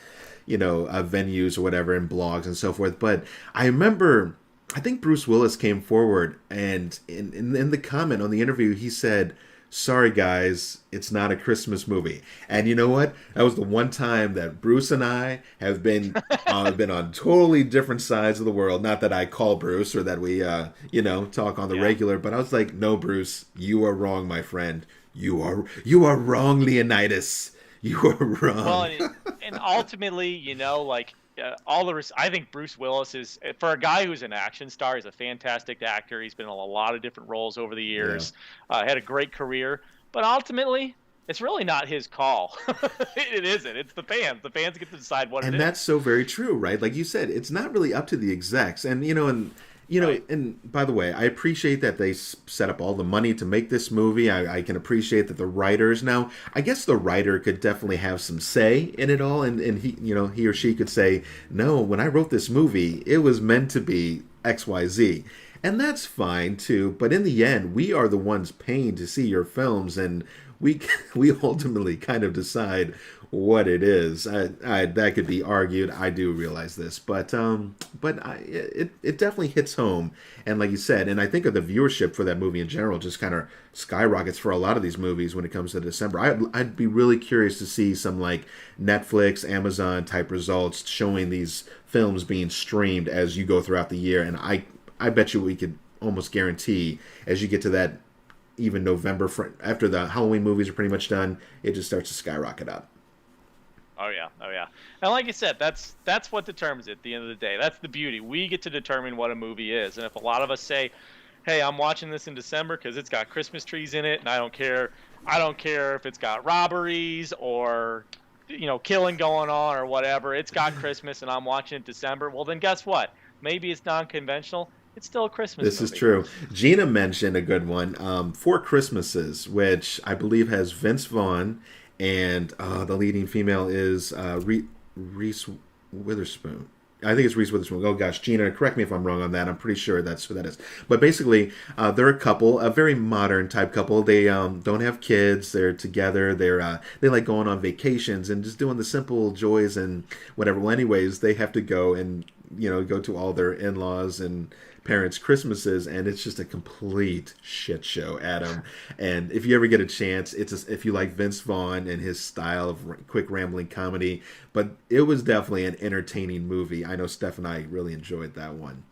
venues or whatever, and blogs and so forth. But I remember, I think Bruce Willis came forward, and in the comment on the interview, he said, "Sorry guys, it's not a Christmas movie." And you know what? That was the one time that Bruce and I have been on totally different sides of the world. Not that I call Bruce or that we talk on the Yeah. regular, but I was like, "No, Bruce, you are wrong, my friend. You are wrong, Leonidas. You are Well, wrong." and ultimately, I think Bruce Willis is, for a guy who's an action star, he's a fantastic actor. He's been in a lot of different roles over the Yeah. years. Had a great career, but ultimately, it's really not his call. It isn't. It's the fans. The fans get to decide what it And is. that's so very true, right? Like you said, it's not really up to the execs. And Right. and by the way, I appreciate that they set up all the money to make this movie. I can appreciate that the writers, now, I guess the writer could definitely have some say in it all, and he or she could say, "No, when I wrote this movie, it was meant to be XYZ." And that's fine too, but in the end, we are the ones paying to see your films, and we we ultimately kind of decide what it is. That could be argued. I do realize this, but it definitely hits home. And like you said, and I think of the viewership for that movie in general just kind of skyrockets for a lot of these movies when it comes to December. I'd be really curious to see some like Netflix, Amazon type results showing these films being streamed as you go throughout the year. And I bet you we could almost guarantee as you get to that even November, after the Halloween movies are pretty much done, it just starts to skyrocket up. Oh yeah, oh yeah. And like I said, that's what determines it at the end of the day. That's the beauty. We get to determine what a movie is. And if a lot of us say, "Hey, I'm watching this in December because it's got Christmas trees in it, and I don't care. I don't care if it's got robberies or killing going on or whatever. It's got Christmas, and I'm watching it in December." Well, then guess what? Maybe it's non-conventional. It's still a Christmas This is movie. true. Gina mentioned a good one, Four Christmases, which I believe has Vince Vaughn, and the leading female is Reese Witherspoon. I think it's Reese Witherspoon. Oh gosh, Gina, correct me if I'm wrong on that. I'm pretty sure that's who that is. But basically, they're a couple, a very modern type couple. They don't have kids. They're together. They like going on vacations and just doing the simple joys and whatever. Well, anyways, they have to go and go to all their in-laws and parents' Christmases, and it's just a complete shit show, Adam. And if you ever get a chance, if you like Vince Vaughn and his style of quick rambling comedy, but it was definitely an entertaining movie. I know Steph and I really enjoyed that one.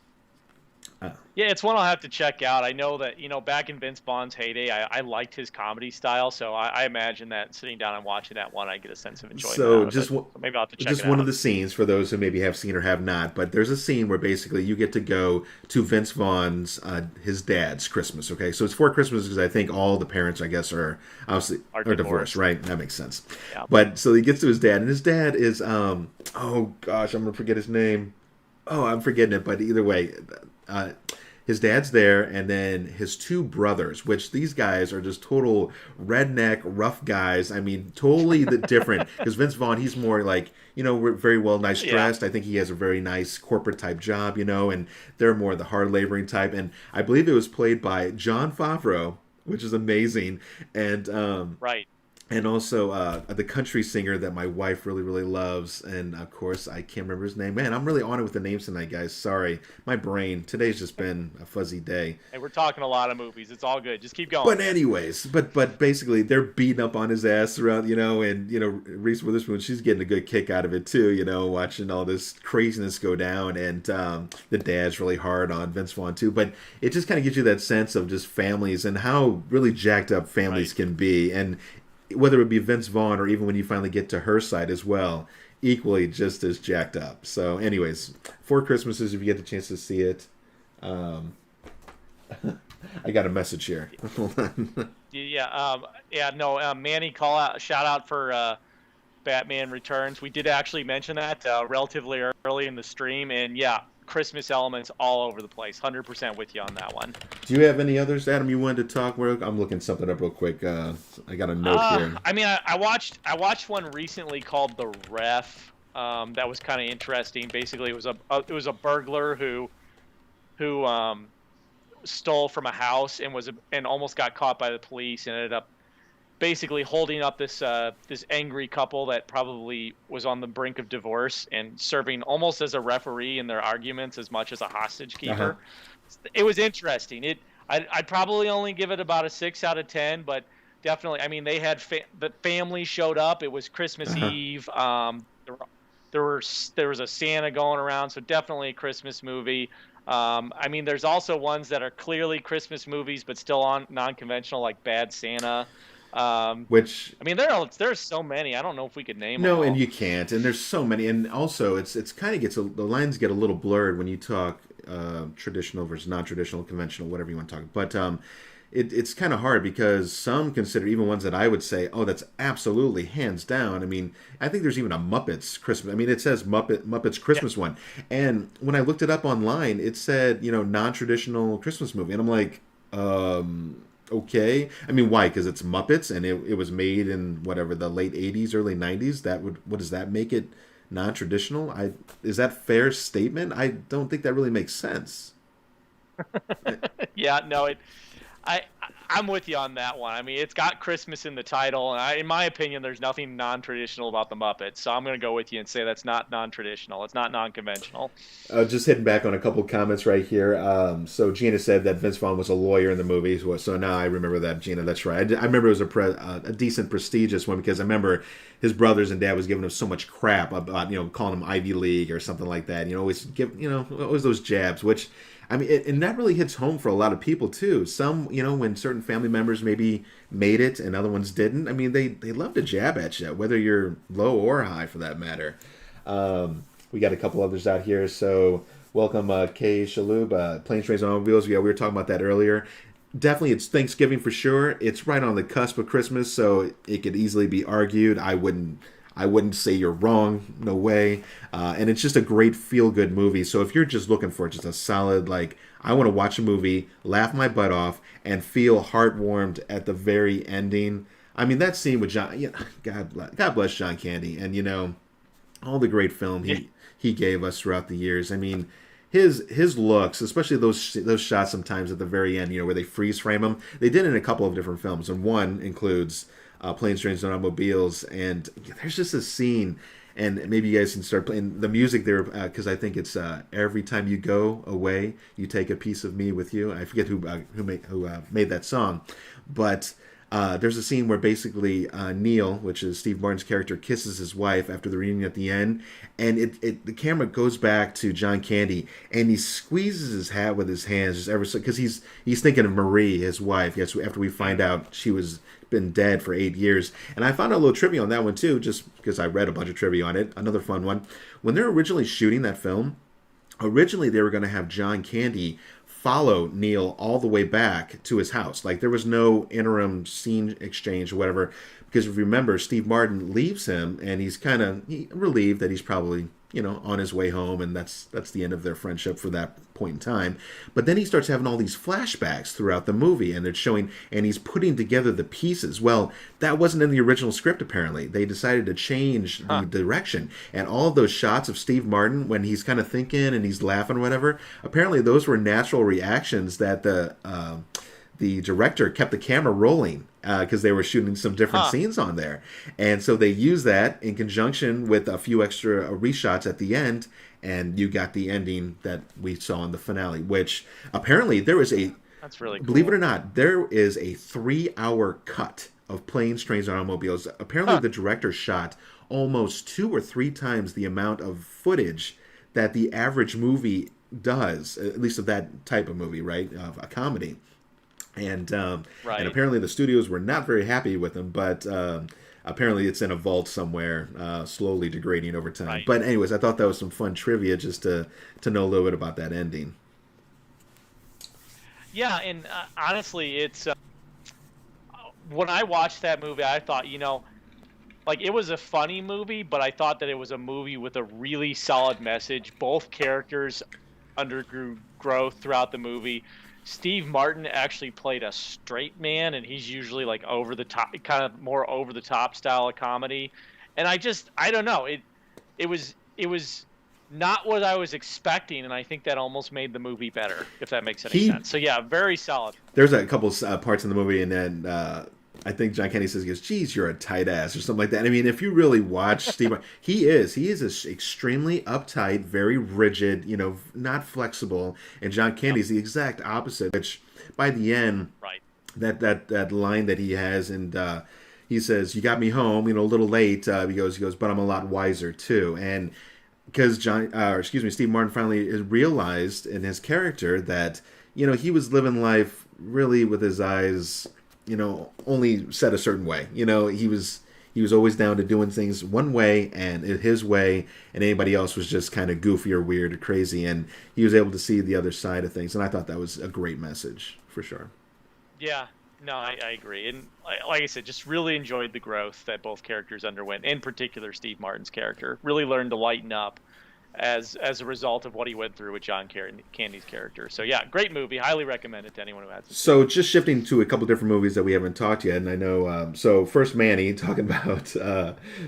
Yeah, it's one I'll have to check out. I know that, back in Vince Vaughn's heyday, I liked his comedy style, so I imagine that sitting down and watching that one, I get a sense of enjoyment So out of it. So maybe I'll have to check just it one of out. the scenes for those who maybe have seen or have not. But there's a scene where basically you get to go to Vince Vaughn's his dad's Christmas. Okay, so it's for Christmas because I think all the parents, I guess, are obviously Are are divorced, divorced. right? That makes sense. Yeah. But so he gets to his dad, and his dad is oh gosh, I'm gonna forget his name. Oh, I'm forgetting it. But either way, uh, his dad's there, and then his two brothers, which these guys are just total redneck, rough guys. I mean, totally the different. Because Vince Vaughn, he's more like, we're very well, nice Yeah. dressed. I think he has a very nice corporate type job, and they're more the hard laboring type. And I believe it was played by John Favreau, which is amazing. And Right. and also the country singer that my wife really, really loves. And of course, I can't remember his name. Man, I'm really on it with the names tonight, guys. Sorry. My brain, today's just been a fuzzy day. Hey, we're talking a lot of movies. It's all good. Just keep going, But man. anyways, but basically they're beating up on his ass throughout, and Reese Witherspoon, she's getting a good kick out of it too, watching all this craziness go down, and the dad's really hard on Vince Vaughn too. But it just kind of gives you that sense of just families and how really jacked up families Right. can be, and whether it be Vince Vaughn or even when you finally get to her side as well, equally just as jacked up. So, anyways, Four Christmases, if you get the chance to see it. Um, I got a message here. Hold on. Yeah. Yeah. No. Manny, shout out for Batman Returns. We did actually mention that relatively early in the stream, and yeah, Christmas elements all over the place. 100% with you on that one. Do you have any others, Adam, you wanted to talk? I'm looking something up real quick. I got a note here. I mean, I watched one recently called The Ref. That was kind of interesting. Basically, it was a burglar who stole from a house and almost got caught by the police and ended up basically holding up this angry couple that probably was on the brink of divorce and serving almost as a referee in their arguments as much as a hostage keeper. It was interesting. I'd probably only give it about a 6 out of 10, but definitely, I mean, they had the family showed up. It was Christmas Eve. There was a Santa going around, so definitely a Christmas movie. I mean, there's also ones that are clearly Christmas movies, but still on non-conventional, like Bad Santa. Which I mean, there's so many. I don't know if we could name them no, all. and you can't. And there's so many. And also, it's kind of the lines get a little blurred when you talk traditional versus non-traditional, conventional, whatever you want to talk. But it's kind of hard because some consider, even ones that I would say, oh, that's absolutely hands down. I mean, I think there's even a Muppets Christmas. I mean, it says Muppets Christmas one, and when I looked it up online, it said non-traditional Christmas movie, and I'm like, okay. I mean, why? Because it's Muppets, and it was made in whatever the late '80s, early '90s. What does that make it non-traditional? Is that fair statement? I don't think that really makes sense. Yeah, no, I I'm with you on that one. I mean, it's got Christmas in the title, and in my opinion, there's nothing non-traditional about the Muppets. So I'm going to go with you and say that's not non-traditional. It's not non-conventional. Just hitting back on a couple comments right here. So Gina said that Vince Vaughn was a lawyer in the movie. So now I remember that, Gina. That's right. I remember it was a decent, prestigious one because I remember his brothers and dad was giving him so much crap about calling him Ivy League or something like that. Always always those jabs, which. I mean, and that really hits home for a lot of people too. Some, when certain family members maybe made it and other ones didn't. I mean, they love to jab at you, whether you're low or high for that matter. We got a couple others out here. So welcome, Kay Shalhoub, Planes, Trains, and Automobiles. Yeah, we were talking about that earlier. Definitely, it's Thanksgiving for sure. It's right on the cusp of Christmas, so it could easily be argued. I wouldn't say you're wrong, no way. And it's just a great feel-good movie. So if you're just looking for just a solid, I want to watch a movie, laugh my butt off, and feel heartwarmed at the very ending. I mean, that scene with John, God bless John Candy, and all the great film he gave us throughout the years. I mean, his looks, especially those shots sometimes at the very end, where they freeze frame him. They did it in a couple of different films, and one includes Planes, Trains, and Automobiles, and there's just a scene, and maybe you guys can start playing the music there, because I think it's Every Time You Go Away, You Take a Piece of Me with You. I forget who made that song, but There's a scene where basically Neil, which is Steve Martin's character, kisses his wife after the reunion at the end, and the camera goes back to John Candy, and he squeezes his hat with his hands just ever so, because he's thinking of Marie, his wife. Yes, after we find out she was been dead for 8 years, and I found out a little trivia on that one too, just because I read a bunch of trivia on it. Another fun one: when they're originally shooting that film, originally they were going to have John Candy follow Neil all the way back to his house. Like there was no interim scene exchange or whatever, because if you remember, Steve Martin leaves him, and he's kind of relieved that he's probably on his way home, and that's the end of their friendship for that point in time. But then he starts having all these flashbacks throughout the movie, and they're showing, and he's putting together the pieces. Well, that wasn't in the original script. Apparently, they decided to change the direction, and all of those shots of Steve Martin when he's kind of thinking and he's laughing or whatever. Apparently, those were natural reactions that the director kept the camera rolling because they were shooting some different scenes on there. And so they used that in conjunction with a few extra reshots at the end, and you got the ending that we saw in the finale, which apparently there was that's really cool. Believe it or not, there is a 3-hour cut of Planes, Trains, and Automobiles. Apparently the director shot almost 2 or 3 times the amount of footage that the average movie does, at least of that type of movie, right? Of a comedy. And and apparently the studios were not very happy with him, but apparently it's in a vault somewhere, slowly degrading over time. Right. But anyways, I thought that was some fun trivia just to know a little bit about that ending. Yeah, and honestly, it's when I watched that movie, I thought, like it was a funny movie, but I thought that it was a movie with a really solid message. Both characters undergo growth throughout the movie. Steve Martin actually played a straight man, and he's usually like over the top, kind of more over the top style of comedy. And I don't know. It was not what I was expecting, and I think that almost made the movie better, if that makes any sense. So yeah, very solid. There's a couple parts in the movie, and then I think John Candy says, he goes, "Geez, you're a tight ass," or something like that. I mean, if you really watch Steve Martin, he is extremely uptight, very rigid, not flexible. And John Candy's the exact opposite. Which by the end, right, that line that he has, and he says, "You got me home, a little late." He goes, "But I'm a lot wiser too." And because Steve Martin finally realized in his character that he was living life really with his eyes only set a certain way. He was always down to doing things one way and his way, and anybody else was just kind of goofy or weird or crazy, and he was able to see the other side of things, and I thought that was a great message, for sure. Yeah, no, I agree. And like I said, just really enjoyed the growth that both characters underwent, in particular Steve Martin's character. Really learned to lighten up as a result of what he went through with John Candy's character. So yeah, great movie. Highly recommend it to anyone who hasn't. So just shifting to a couple different movies that we haven't talked yet, and I know, so first Manny, talking about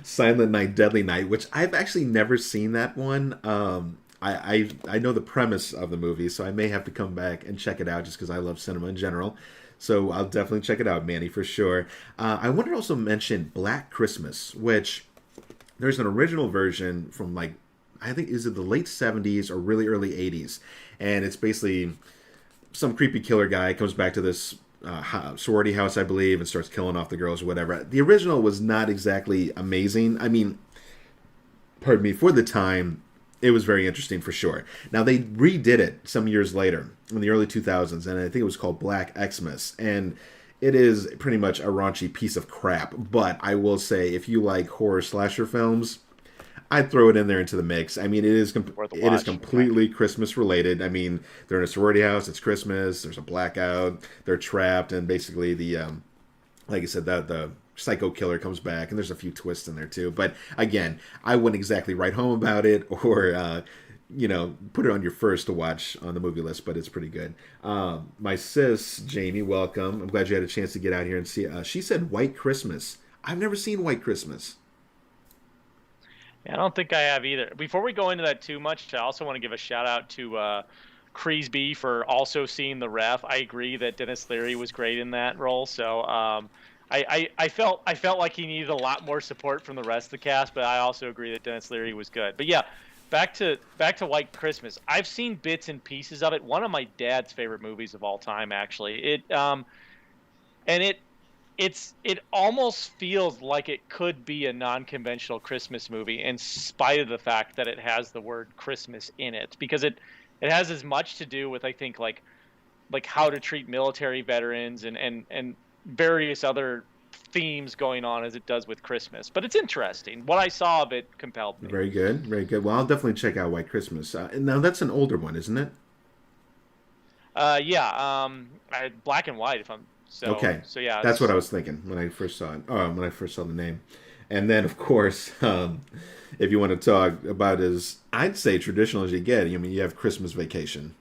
Silent Night, Deadly Night, which I've actually never seen that one. I know the premise of the movie, so I may have to come back and check it out just because I love cinema in general. So I'll definitely check it out, Manny, for sure. I wanted to also mention Black Christmas, which there's an original version from I think is it the late 70s or really early 80s, and it's basically some creepy killer guy comes back to this sorority house, I believe, and starts killing off the girls or whatever. The original was not exactly amazing. I mean, pardon me, for the time, it was very interesting for sure. Now they redid it some years later in the early 2000s, and I think it was called Black Xmas, and it is pretty much a raunchy piece of crap. But I will say, if you like horror slasher films, I'd throw it in there into the mix. I mean, it is completely Christmas related. I mean, they're in a sorority house. It's Christmas. There's a blackout. They're trapped, and basically like I said, the psycho killer comes back, and there's a few twists in there too. But again, I wouldn't exactly write home about it or put it on your first to watch on the movie list. But it's pretty good. My sis Jamie, welcome. I'm glad you had a chance to get out here and see. She said White Christmas. I've never seen White Christmas. I don't think I have either. Before we go into that too much, I also want to give a shout out to Creasby for also seeing The Ref. I agree that Dennis Leary was great in that role. So I felt like he needed a lot more support from the rest of the cast, but I also agree that Dennis Leary was good. But yeah, back to White Christmas. I've seen bits and pieces of it. One of my dad's favorite movies of all time, actually. it almost feels like it could be a non-conventional Christmas movie in spite of the fact that it has the word Christmas in it, because it has as much to do with, I think, like how to treat military veterans and various other themes going on as it does with Christmas. But it's interesting. What I saw of it compelled me. Very good, very good. Well, I'll definitely check out White Christmas. Now that's an older one, isn't it? Yeah, black and white. If I'm Okay, so yeah, that's what I it's was thinking when I first saw it. When I first saw the name, and then of course, if you want to talk about as I'd say traditional as you get, I mean, you have Christmas Vacation.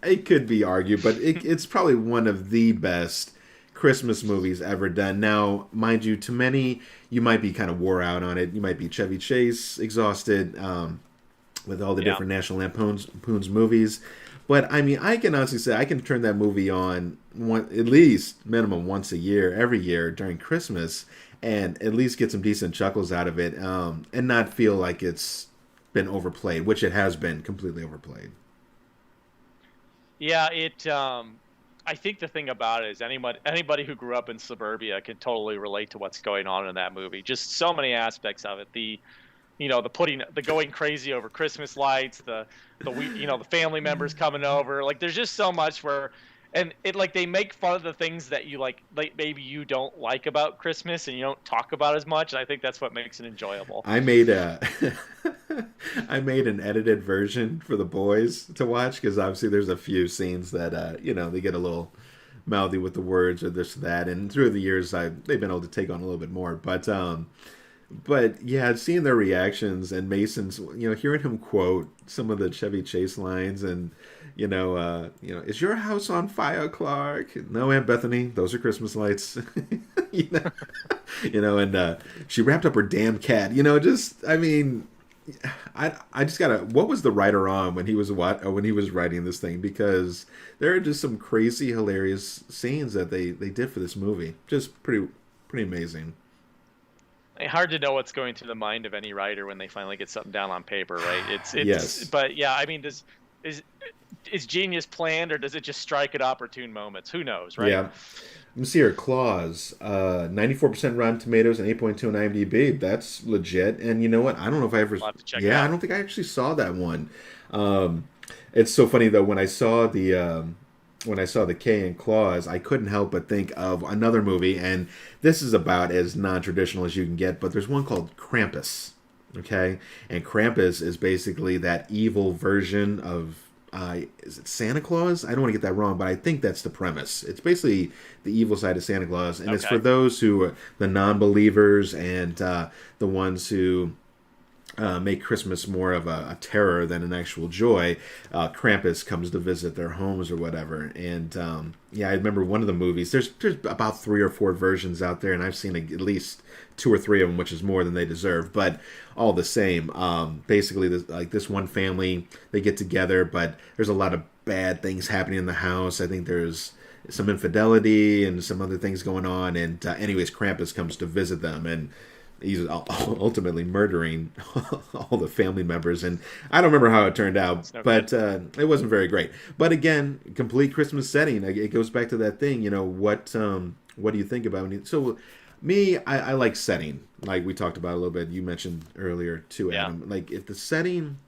It could be argued, but it's probably one of the best Christmas movies ever done. Now, mind you, to many, you might be kind of wore out on it. You might be Chevy Chase exhausted with all the yeah. different National Lampoon's movies. But I mean, I can honestly say I can turn that movie on at least minimum once a year, every year during Christmas, and at least get some decent chuckles out of it, and not feel like it's been overplayed, which it has been completely overplayed. Yeah, I think the thing about it is anybody who grew up in suburbia can totally relate to what's going on in that movie. Just so many aspects of it. The going crazy over Christmas lights, the family members coming over. Like there's just so much where, and it like they make fun of the things that you like maybe you don't like about Christmas and you don't talk about as much. And I think that's what makes it enjoyable. I made a I made an edited version for the boys to watch because obviously there's a few scenes that they get a little mouthy with the words or this or that, and through the years they've been able to take on a little bit more, but yeah, seeing their reactions and Mason's, hearing him quote some of the Chevy Chase lines, and is your house on fire, Clark? No, Aunt Bethany, those are Christmas lights. you know, and she wrapped up her damn cat. Just I mean, I just gotta. What was the writer on when he was writing this thing? Because there are just some crazy, hilarious scenes that they did for this movie. Just pretty amazing. Hard to know what's going through the mind of any writer when they finally get something down on paper, right? It's Yes. but yeah, I mean, is genius planned or does it just strike at opportune moments? Who knows, right? Yeah. Let me see here. Claws, 94% Rotten Tomatoes and 8.2 on IMDb. That's legit. And you know what? I don't know if I ever. We'll have to check it Yeah, I out. don't think I actually saw that one. It's so funny though when I saw the K in Claws, I couldn't help but think of another movie, and this is about as non-traditional as you can get. But there's one called Krampus. Okay, and Krampus is basically that evil version of is it Santa Claus? I don't want to get that wrong, but I think that's the premise. It's basically the evil side of Santa Claus, and it's Okay. for those who are the non-believers and the ones who make Christmas more of a terror than an actual joy. Krampus comes to visit their homes or whatever, and yeah, I remember one of the movies. There's about 3 or 4 versions out there, and I've seen at least 2 or 3 of them, which is more than they deserve. But all the same, basically, this one family, they get together, but there's a lot of bad things happening in the house. I think there's some infidelity and some other things going on. And anyways, Krampus comes to visit them, and he's ultimately murdering all the family members. And I don't remember how it turned out, It's no but good. it wasn't very great. But again, complete Christmas setting. It goes back to that thing. What do you think about it? So me, I like setting, like we talked about a little bit. You mentioned earlier too, Yeah. Adam. Like if the setting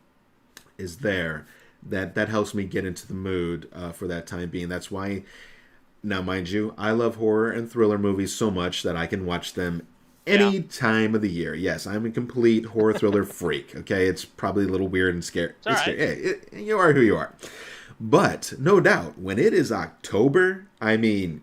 is there, that helps me get into the mood for that time being. That's why. Now, mind you, I love horror and thriller movies so much that I can watch them Yeah. any time of the year. Yes, I'm a complete horror thriller freak. Okay, it's probably a little weird and scary. It's all It's right. scary. Hey, you are who you are. But no doubt, when it is October, I mean,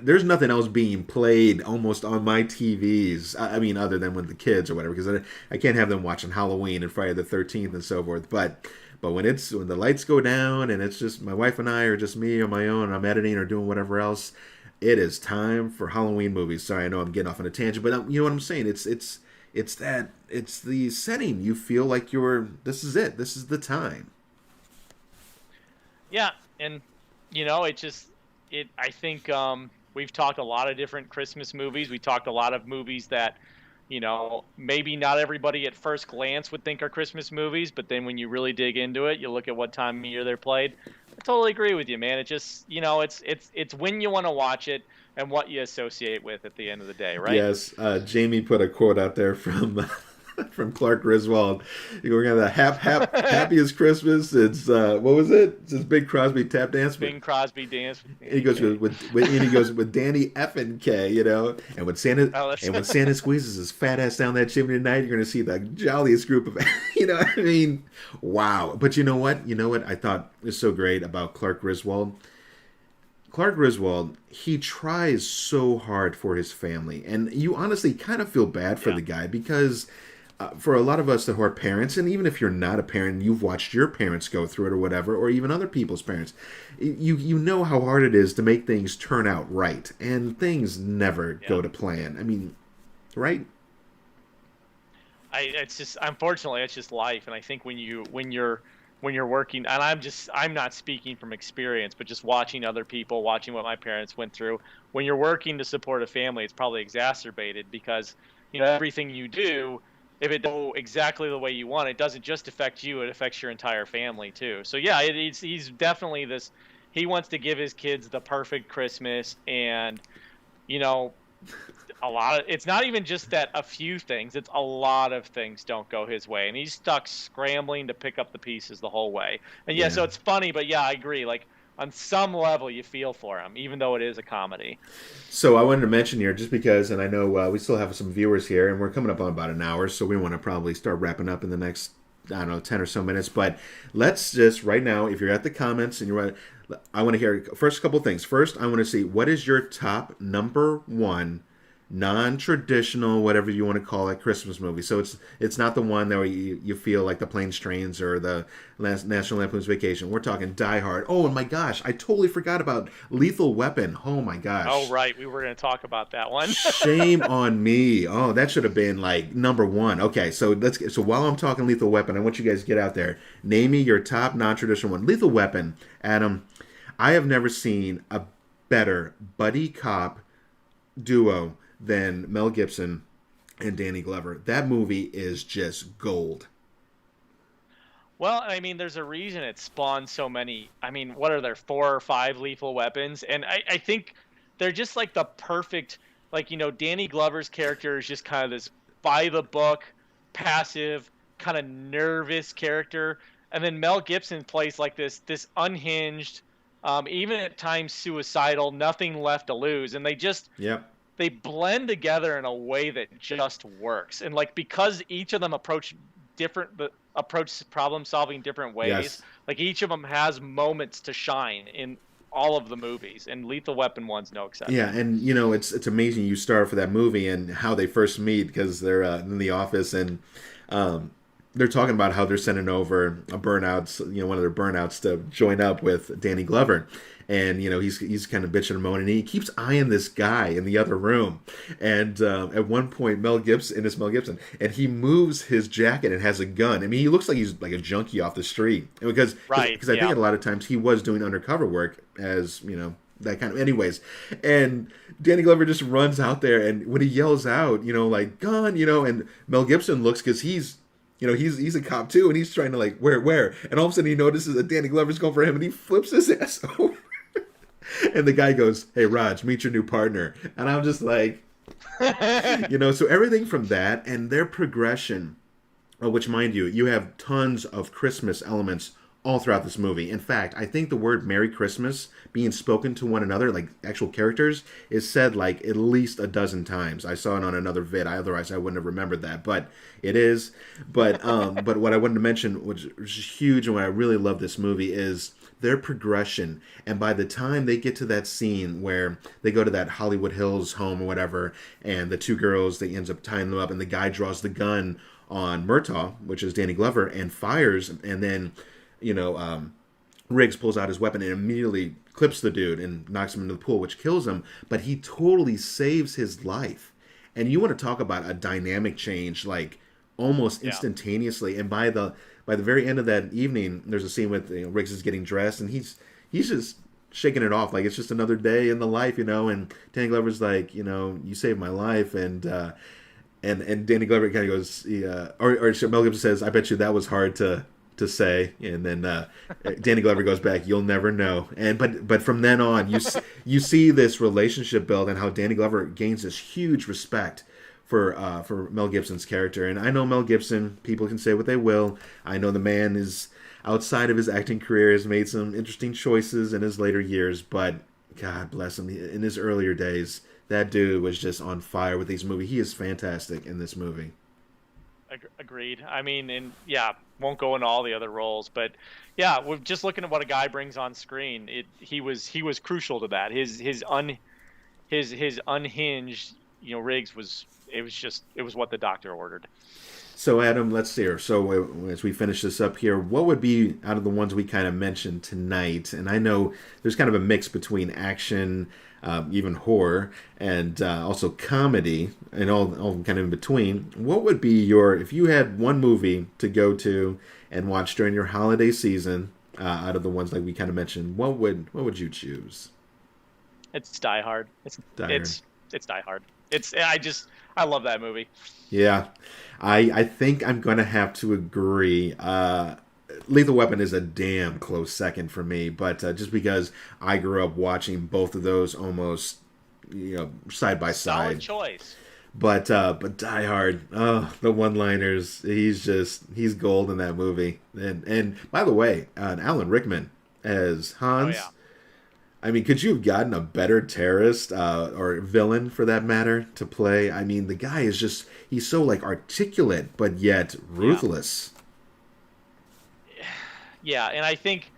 there's nothing else being played almost on my TVs. I mean, other than with the kids or whatever, because I can't have them watching Halloween and Friday the 13th and so forth. But when the lights go down and it's just my wife and I, or just me on my own, and I'm editing or doing whatever else, it is time for Halloween movies. Sorry, I know I'm getting off on a tangent, but you know what I'm saying. It's the setting. You feel like this is it. This is the time. Yeah, and I think we've talked a lot of different Christmas movies. We talked a lot of movies that, maybe not everybody at first glance would think are Christmas movies, but then when you really dig into it, you look at what time of year they're played. I totally agree with you, man. It just, it's when you want to watch it and what you associate with at the end of the day, right? Yes, Jamie put a quote out there from from Clark Griswold. We're gonna happiest Christmas. It's what was it? It's this Big Crosby tap dance. Bing Crosby dance with And he Danny goes Kaye. and he goes with Danny F and K, you know. Oh, that's And when Santa squeezes his fat ass down that chimney tonight, you're gonna see the jolliest group of, you know. I mean, wow. But you know what? You know what I thought is so great about Clark Griswold. Clark Griswold, he tries so hard for his family, and you honestly kind of feel bad for yeah, the guy because for a lot of us who are parents, and even if you're not a parent, you've watched your parents go through it or whatever, or even other people's parents, you know how hard it is to make things turn out right, and things never yeah. go to plan. I mean, right? It's just, unfortunately, it's just life. And I think when you're working, and I'm not speaking from experience, but just watching other people, watching what my parents went through. When you're working to support a family, it's probably exacerbated because, everything you do, if it don't go exactly the way you want, it doesn't just affect you, it affects your entire family too. So yeah, he's definitely this. He wants to give his kids the perfect Christmas, and you know, it's not even just that a few things, it's a lot of things don't go his way, and he's stuck scrambling to pick up the pieces the whole way. And yeah, Yeah. so it's funny, but yeah, I agree, like on some level you feel for him even though it is a comedy. So I wanted to mention here, just because, and I know we still have some viewers here, and we're coming up on about an hour, so we want to probably start wrapping up in the next, I don't know, 10 or so minutes. But let's just, right now, if you're at the comments and you're, I want to hear first a couple things. First, I want to see what is your top number one non-traditional, whatever you want to call it, Christmas movie. So it's not the one that where you feel like the Planes, Trains, or the National Lampoon's Vacation. We're talking Die Hard. Oh, and my gosh, I totally forgot about Lethal Weapon. Oh my gosh. Oh right, we were going to talk about that one. Shame on me. Oh, that should have been like number one. Okay, so so while I'm talking Lethal Weapon, I want you guys to get out there. Name me your top non-traditional one. Lethal Weapon, Adam. I have never seen a better buddy cop duo than Mel Gibson and Danny Glover. That movie is just gold. Well, I mean, there's a reason it spawned so many. I mean, what are there, 4 or 5 Lethal Weapons? And I think they're just like the perfect, like, Danny Glover's character is just kind of this by the book, passive, kind of nervous character. And then Mel Gibson plays like this unhinged, even at times suicidal, nothing left to lose. And Yep. they blend together in a way that just works. And like, because each of them approach problem solving different ways, Yes. like each of them has moments to shine in all of the movies, and Lethal Weapon 1's no exception. Yeah, and it's amazing you start for that movie and how they first meet, because they're in the office, and they're talking about how they're sending over a burnouts, one of their burnouts to join up with Danny Glover. And he's kind of bitching and moaning. And he keeps eyeing this guy in the other room. And at one point, Mel Gibson, and he moves his jacket and has a gun. I mean, he looks like he's like a junkie off the street. And because I think a lot of times he was doing undercover work as that kind of. Anyways, and Danny Glover just runs out there, and when he yells out, like gun, and Mel Gibson looks, because he's a cop too, and he's trying to like where, and all of a sudden he notices that Danny Glover's going for him, and he flips his ass over. And the guy goes, "Hey, Raj, meet your new partner." And I'm just like, so everything from that and their progression, which, mind you, you have tons of Christmas elements all throughout this movie. In fact, I think the word Merry Christmas being spoken to one another, like actual characters, is said like at least a dozen times. I saw it on another vid. Otherwise, I wouldn't have remembered that. But it is. But what I wanted to mention, which is huge, and what I really love this movie, is their progression. And by the time they get to that scene where they go to that Hollywood Hills home or whatever, and the two girls, they ends up tying them up, and the guy draws the gun on Murtaugh, which is Danny Glover, and fires, and then Riggs pulls out his weapon and immediately clips the dude and knocks him into the pool, which kills him. But he totally saves his life. And you want to talk about a dynamic change, like almost instantaneously. And by the very end of that evening, there's a scene with Riggs is getting dressed, and he's just shaking it off like it's just another day in the life, And Danny Glover's like, you saved my life, and Danny Glover kind of goes, or Mel Gibson says, "I bet you that was hard to to say, and then Danny Glover goes back, "You'll never know." And but from then on, you see this relationship build and how Danny Glover gains this huge respect for Mel Gibson's character. And I know Mel Gibson. People can say what they will. I know the man is outside of his acting career has made some interesting choices in his later years, but God bless him. In his earlier days, that dude was just on fire with these movies. He is fantastic in this movie. Agreed. I mean, and yeah, won't go into all the other roles, but yeah, we're just looking at what a guy brings on screen. He was crucial to that. His unhinged, Riggs was what the doctor ordered. So Adam, let's see here. So as we finish this up here, what would be out of the ones we kind of mentioned tonight? And I know there's kind of a mix between action, even horror, and also comedy, and all kind of in between. What would be if you had one movie to go to and watch during your holiday season, out of the ones like we kind of mentioned, what would you choose? It's Die Hard. It's Die Hard. I love that movie. Yeah, I think I'm gonna have to agree. Lethal Weapon is a damn close second for me, but just because I grew up watching both of those almost, side by side. Solid choice. But Die Hard, the one-liners, he's gold in that movie. And by the way, Alan Rickman as Hans. Oh, yeah. I mean, could you have gotten a better terrorist or villain, for that matter, to play? I mean, the guy is he's so, articulate, but yet ruthless. Yeah, and I think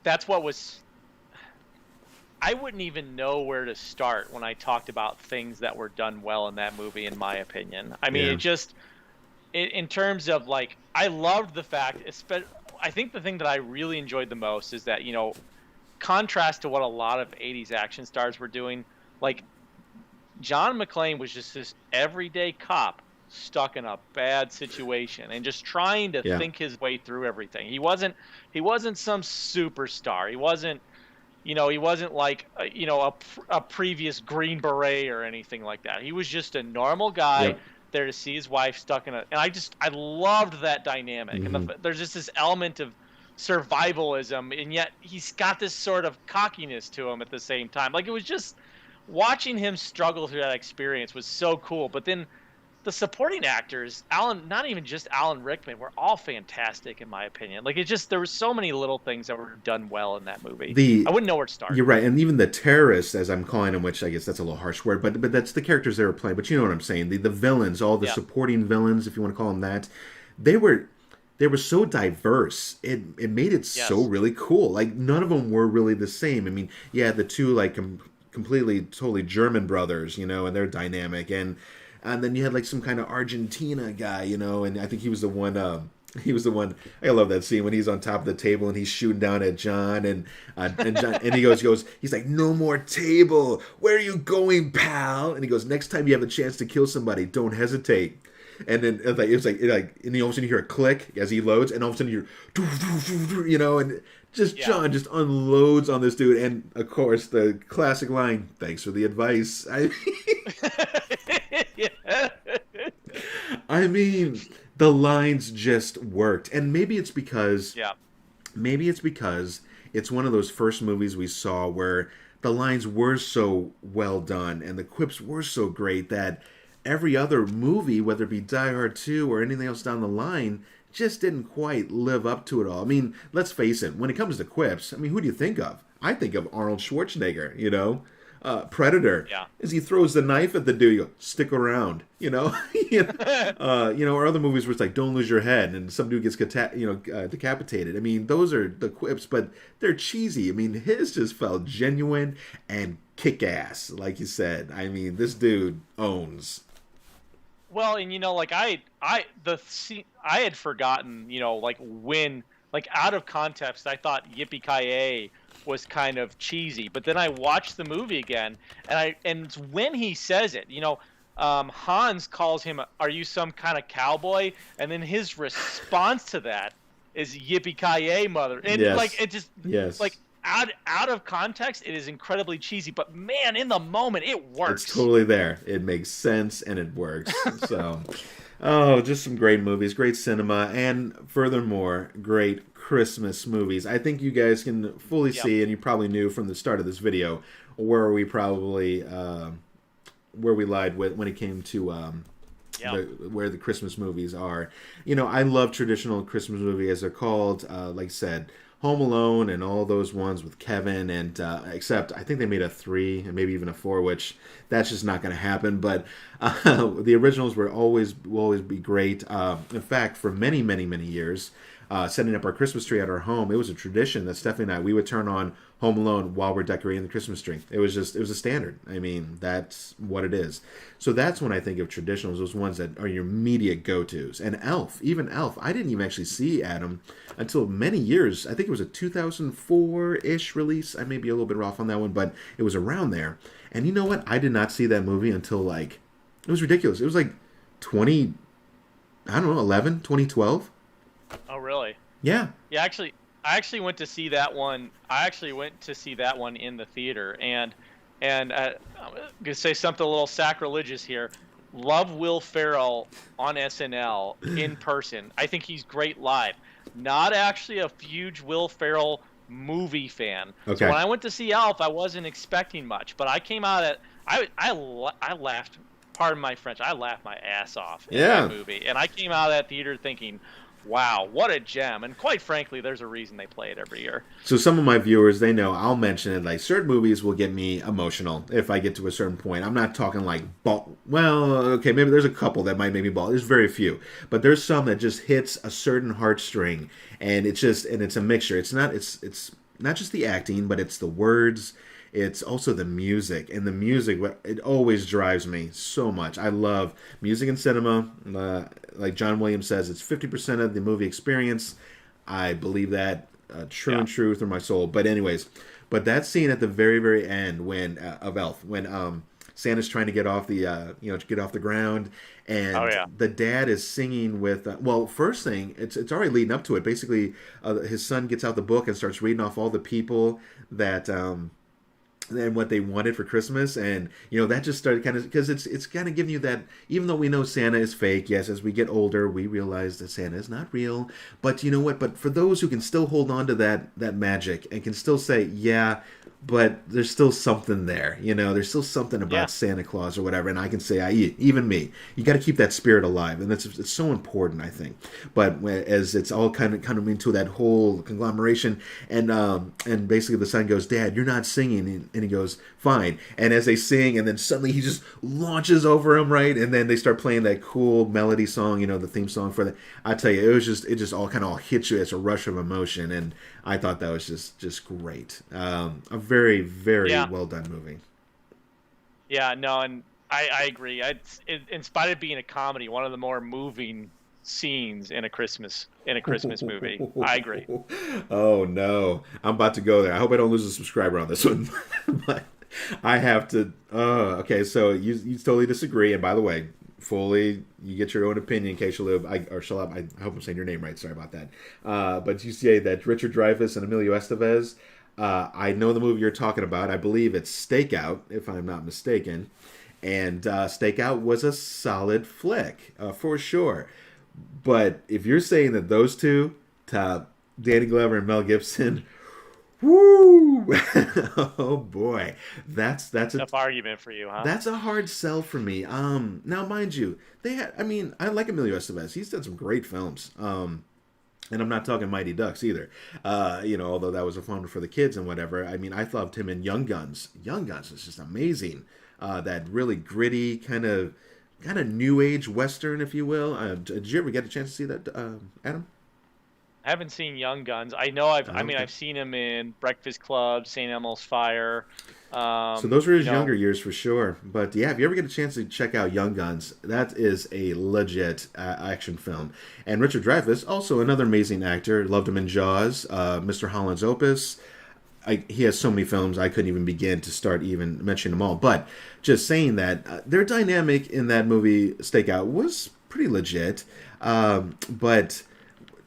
that's what was... I wouldn't even know where to start when I talked about things that were done well in that movie, in my opinion. I mean, in terms of, I loved the fact... I think the thing that I really enjoyed the most is that, contrast to what a lot of 80s action stars were doing, John McClane was just this everyday cop stuck in a bad situation and just trying to think his way through everything. He wasn't some superstar. He wasn't like, a previous Green Beret or anything like that. He was just a normal guy there to see his wife stuck in and I loved that dynamic. Mm-hmm. And there's just this element of survivalism, and yet he's got this sort of cockiness to him at the same time. It was just watching him struggle through that experience was so cool. But then the supporting actors, not even just Alan Rickman, were all fantastic in my opinion. There were so many little things that were done well in that movie. I wouldn't know where to start. You're right, and even the terrorists, as I'm calling them, which I guess that's a little harsh word, but that's the characters they were playing. But you know what I'm saying? The villains, all the supporting villains, if you want to call them that, they were so diverse. It made it so really cool. None of them were really the same. I mean, the two completely, totally German brothers, and their dynamic, and then you had some kind of Argentina guy, and I think he was the one. I love that scene when he's on top of the table and he's shooting down at John, and John, and he goes, he's like, "No more table. Where are you going, pal?" And he goes, "Next time you have a chance to kill somebody, don't hesitate." And then and all of a sudden you hear a click as he loads, and all of a sudden you're, and John just unloads on this dude, and of course the classic line, "Thanks for the advice." I mean, the lines just worked, and maybe it's because it's one of those first movies we saw where the lines were so well done and the quips were so great that every other movie, whether it be Die Hard 2 or anything else down the line, just didn't quite live up to it all. I mean, let's face it, when it comes to quips, I mean, who do you think of? I think of Arnold Schwarzenegger, Predator. Yeah. As he throws the knife at the dude, you go, "Stick around," or other movies where it's like, "Don't lose your head," and some dude gets decapitated. I mean, those are the quips, but they're cheesy. I mean, his just felt genuine and kick-ass, like you said. I mean, this dude owns. Well, and I had forgotten, when, out of context, I thought Yippee-Ki-Yay was kind of cheesy, but then I watched the movie again, and when he says it, Hans calls him, "Are you some kind of cowboy?" And then his response to that is "Yippee-Ki-Yay, mother!" And it just out of context, it is incredibly cheesy, but man, in the moment, it works. It's totally there. It makes sense and it works. So, Oh, just some great movies, great cinema, and furthermore, great Christmas movies. I think you guys can fully Yep. see, and you probably knew from the start of this video, where we probably where we lied with when it came to Yep. where the Christmas movies are. I love traditional Christmas movies as they're called. Like I said, Home Alone and all those ones with Kevin, and except I think they made a 3 and maybe even a 4, which that's just not going to happen. But the originals will always be great. In fact, for many many many years, setting up our Christmas tree at our home, it was a tradition that Stephanie and I we would turn on Home Alone while we're decorating the Christmas tree. It was a standard. I mean, that's what it is. So that's when I think of traditionals, those ones that are your immediate go-tos. And Elf, even Elf, I didn't even actually see Adam until many years. I think it was a 2004-ish release. I may be a little bit off on that one, but it was around there. And you know what? I did not see that movie until like, it was ridiculous. It was like 20, I don't know, 11, 2012. Oh, really? Yeah. Yeah, I actually went to see that one. I actually went to see that one in the theater, and I'm gonna say something a little sacrilegious here. Love Will Ferrell on SNL in person. I think he's great live. Not actually a huge Will Ferrell movie fan. Okay. So when I went to see Elf, I wasn't expecting much, but I came out at I laughed. Pardon my French. I laughed my ass off in Yeah. that movie, and I came out of that theater thinking, wow, what a gem. And quite frankly, there's a reason they play it every year. So some of my viewers, they know I'll mention it. Like certain movies will get me emotional if I get to a certain point. I'm not talking like ball. Well, okay, maybe there's a couple that might make me ball. There's very few, but there's some that just hits a certain heartstring, and it's a mixture. It's not just the acting, but it's the words. It's also the music, and the music, it always drives me so much. I love music in cinema. Like John Williams says, it's 50% of the movie experience. I believe that true and true through my soul. But anyways, that scene at the very, very end when of Elf, when Santa's trying to get off get off the ground, and Oh, yeah. the dad is singing with. Well, first thing, it's already leading up to it. Basically, his son gets out the book and starts reading off all the people that. And what they wanted for Christmas, and that just started kind of because it's kind of giving you that, even though we know Santa is fake. Yes, as we get older, we realize that Santa is not real. But you know what? But for those who can still hold on to that magic and can still say, yeah, but there's still something there. There's still something about Yeah. Santa Claus or whatever. And I can say, even me, you got to keep that spirit alive, and it's so important, I think. But as it's all kind of into that whole conglomeration, and basically the son goes, "Dad, you're not singing," and he goes, "Fine." And as they sing, and then suddenly he just launches over him, right? And then they start playing that cool melody song, the theme song for the. I tell you, it just all kind of all hits you as a rush of emotion, and I thought that was just great. A very very Yeah. well done movie. Yeah, no, and I agree. In spite of being a comedy, one of the more moving scenes in a Christmas movie. I agree. Oh no, I'm about to go there. I hope I don't lose a subscriber on this one. But I have to. Okay, so you totally disagree. And by the way, fully, you get your own opinion in case you live. I hope I'm saying your name right. Sorry about that. But you say that Richard Dreyfuss and Emilio Estevez. I know the movie you're talking about. I believe it's Stakeout, if I'm not mistaken. And Stakeout was a solid flick, for sure. But if you're saying that those two, top Danny Glover and Mel Gibson, woo! Oh boy, that's a Tough argument for you, huh? that's a hard sell for me. Now mind you, I mean, I like Emilio Estevez. He's done some great films. And I'm not talking Mighty Ducks either. Although that was a fun for the kids and whatever. I mean, I loved him in Young Guns. Young Guns is just amazing. That really gritty kind of new age western, if you will. Did you ever get a chance to see that, Adam? I haven't seen Young Guns. I know Okay. I've seen him in Breakfast Club, St. Elmo's Fire. So those were his You know, younger years for sure. But yeah, if you ever get a chance to check out Young Guns, that is a legit action film. And Richard Dreyfuss, also another amazing actor. Loved him in Jaws, Mr. Holland's Opus. He has so many films I couldn't even begin to start even mentioning them all. But just saying that their dynamic in that movie Stakeout was pretty legit. But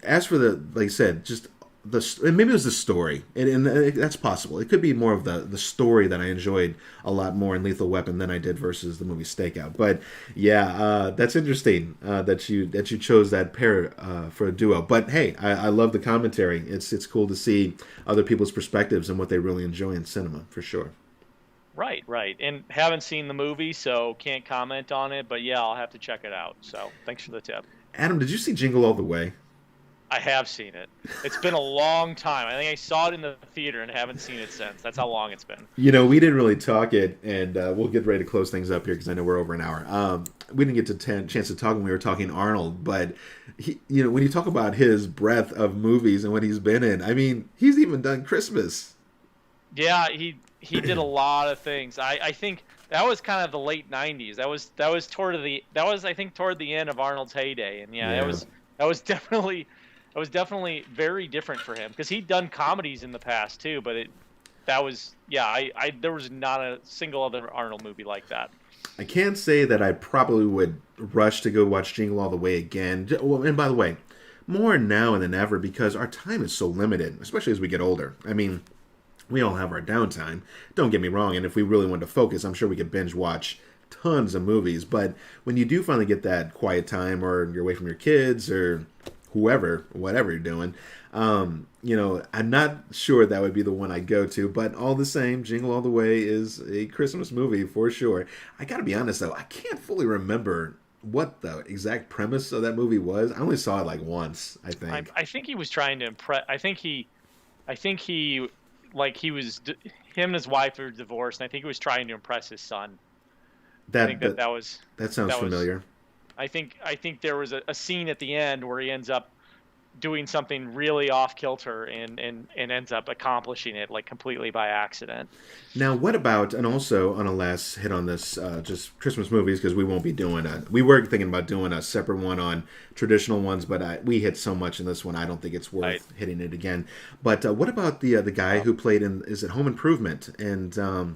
as for like I said, just and maybe it was the story, and that's possible. It could be more of the story that I enjoyed a lot more in Lethal Weapon than I did versus the movie Stakeout. But yeah, that's interesting that you chose that pair for a duo. But hey, I love the commentary. It's cool to see other people's perspectives and what they really enjoy in cinema for sure. Right, right. And haven't seen the movie, so can't comment on it. But yeah, I'll have to check it out. So thanks for the tip. Adam, did you see Jingle All the Way? I have seen it. It's been a long time. I think I saw it in the theater and haven't seen it since. That's how long it's been. You know, we didn't really talk it, and we'll get ready to close things up here because I know we're over an hour. We didn't get to chance to talk when we were talking Arnold, but when you talk about his breadth of movies and what he's been in, I mean, he's even done Christmas. Yeah, he did a lot of things. I think that was kind of the late '90s. That was I think toward the end of Arnold's heyday, and yeah. that was definitely very different for him because he'd done comedies in the past too. But there was not a single other Arnold movie like that. I can't say that I probably would rush to go watch Jingle All the Way again. Well, and by the way, more now than ever because our time is so limited, especially as we get older. I mean, we all have our downtime. Don't get me wrong, and if we really wanted to focus, I'm sure we could binge watch tons of movies. But when you do finally get that quiet time, or you're away from your kids, or whatever you're doing, I'm not sure that would be the one I'd go to. But all the same, Jingle All the Way is a Christmas movie for sure. I gotta be honest though, I can't fully remember what the exact premise of that movie was. I only saw it like once, I think. I think he was trying to impress. I think he was him and his wife are divorced, and I think he was trying to impress his son. That sounds familiar. I think there was a scene at the end where he ends up doing something really off kilter and ends up accomplishing it like completely by accident. Now, what about, and also on a last hit on this, just Christmas movies, because we won't be doing we were thinking about doing a separate one on traditional ones, but we hit so much in this one, I don't think it's worth hitting it again. But what about the guy who played is it Home Improvement? And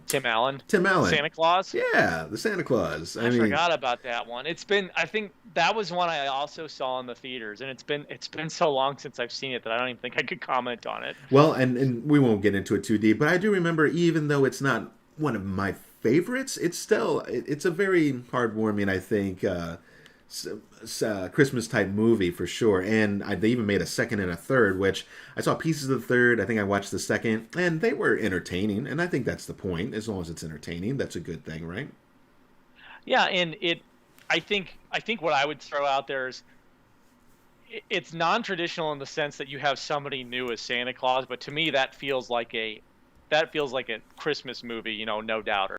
Tim Allen. Santa Claus? Yeah, the Santa Claus. I forgot about that one. I think that was one I also saw in the theaters, and it's been so long since I've seen it that I don't even think I could comment on it. Well, and we won't get into it too deep, but I do remember, even though it's not one of my favorites, it's a very heartwarming, I think, Christmas type movie for sure. And they even made a second and a third, which I saw pieces of the third. I think I watched the second, and they were entertaining. And I think that's the point. As long as it's entertaining, that's a good thing, right? Yeah, and I think what I would throw out there is it's non-traditional in the sense that you have somebody new as Santa Claus, but to me that feels like a Christmas movie, no doubt.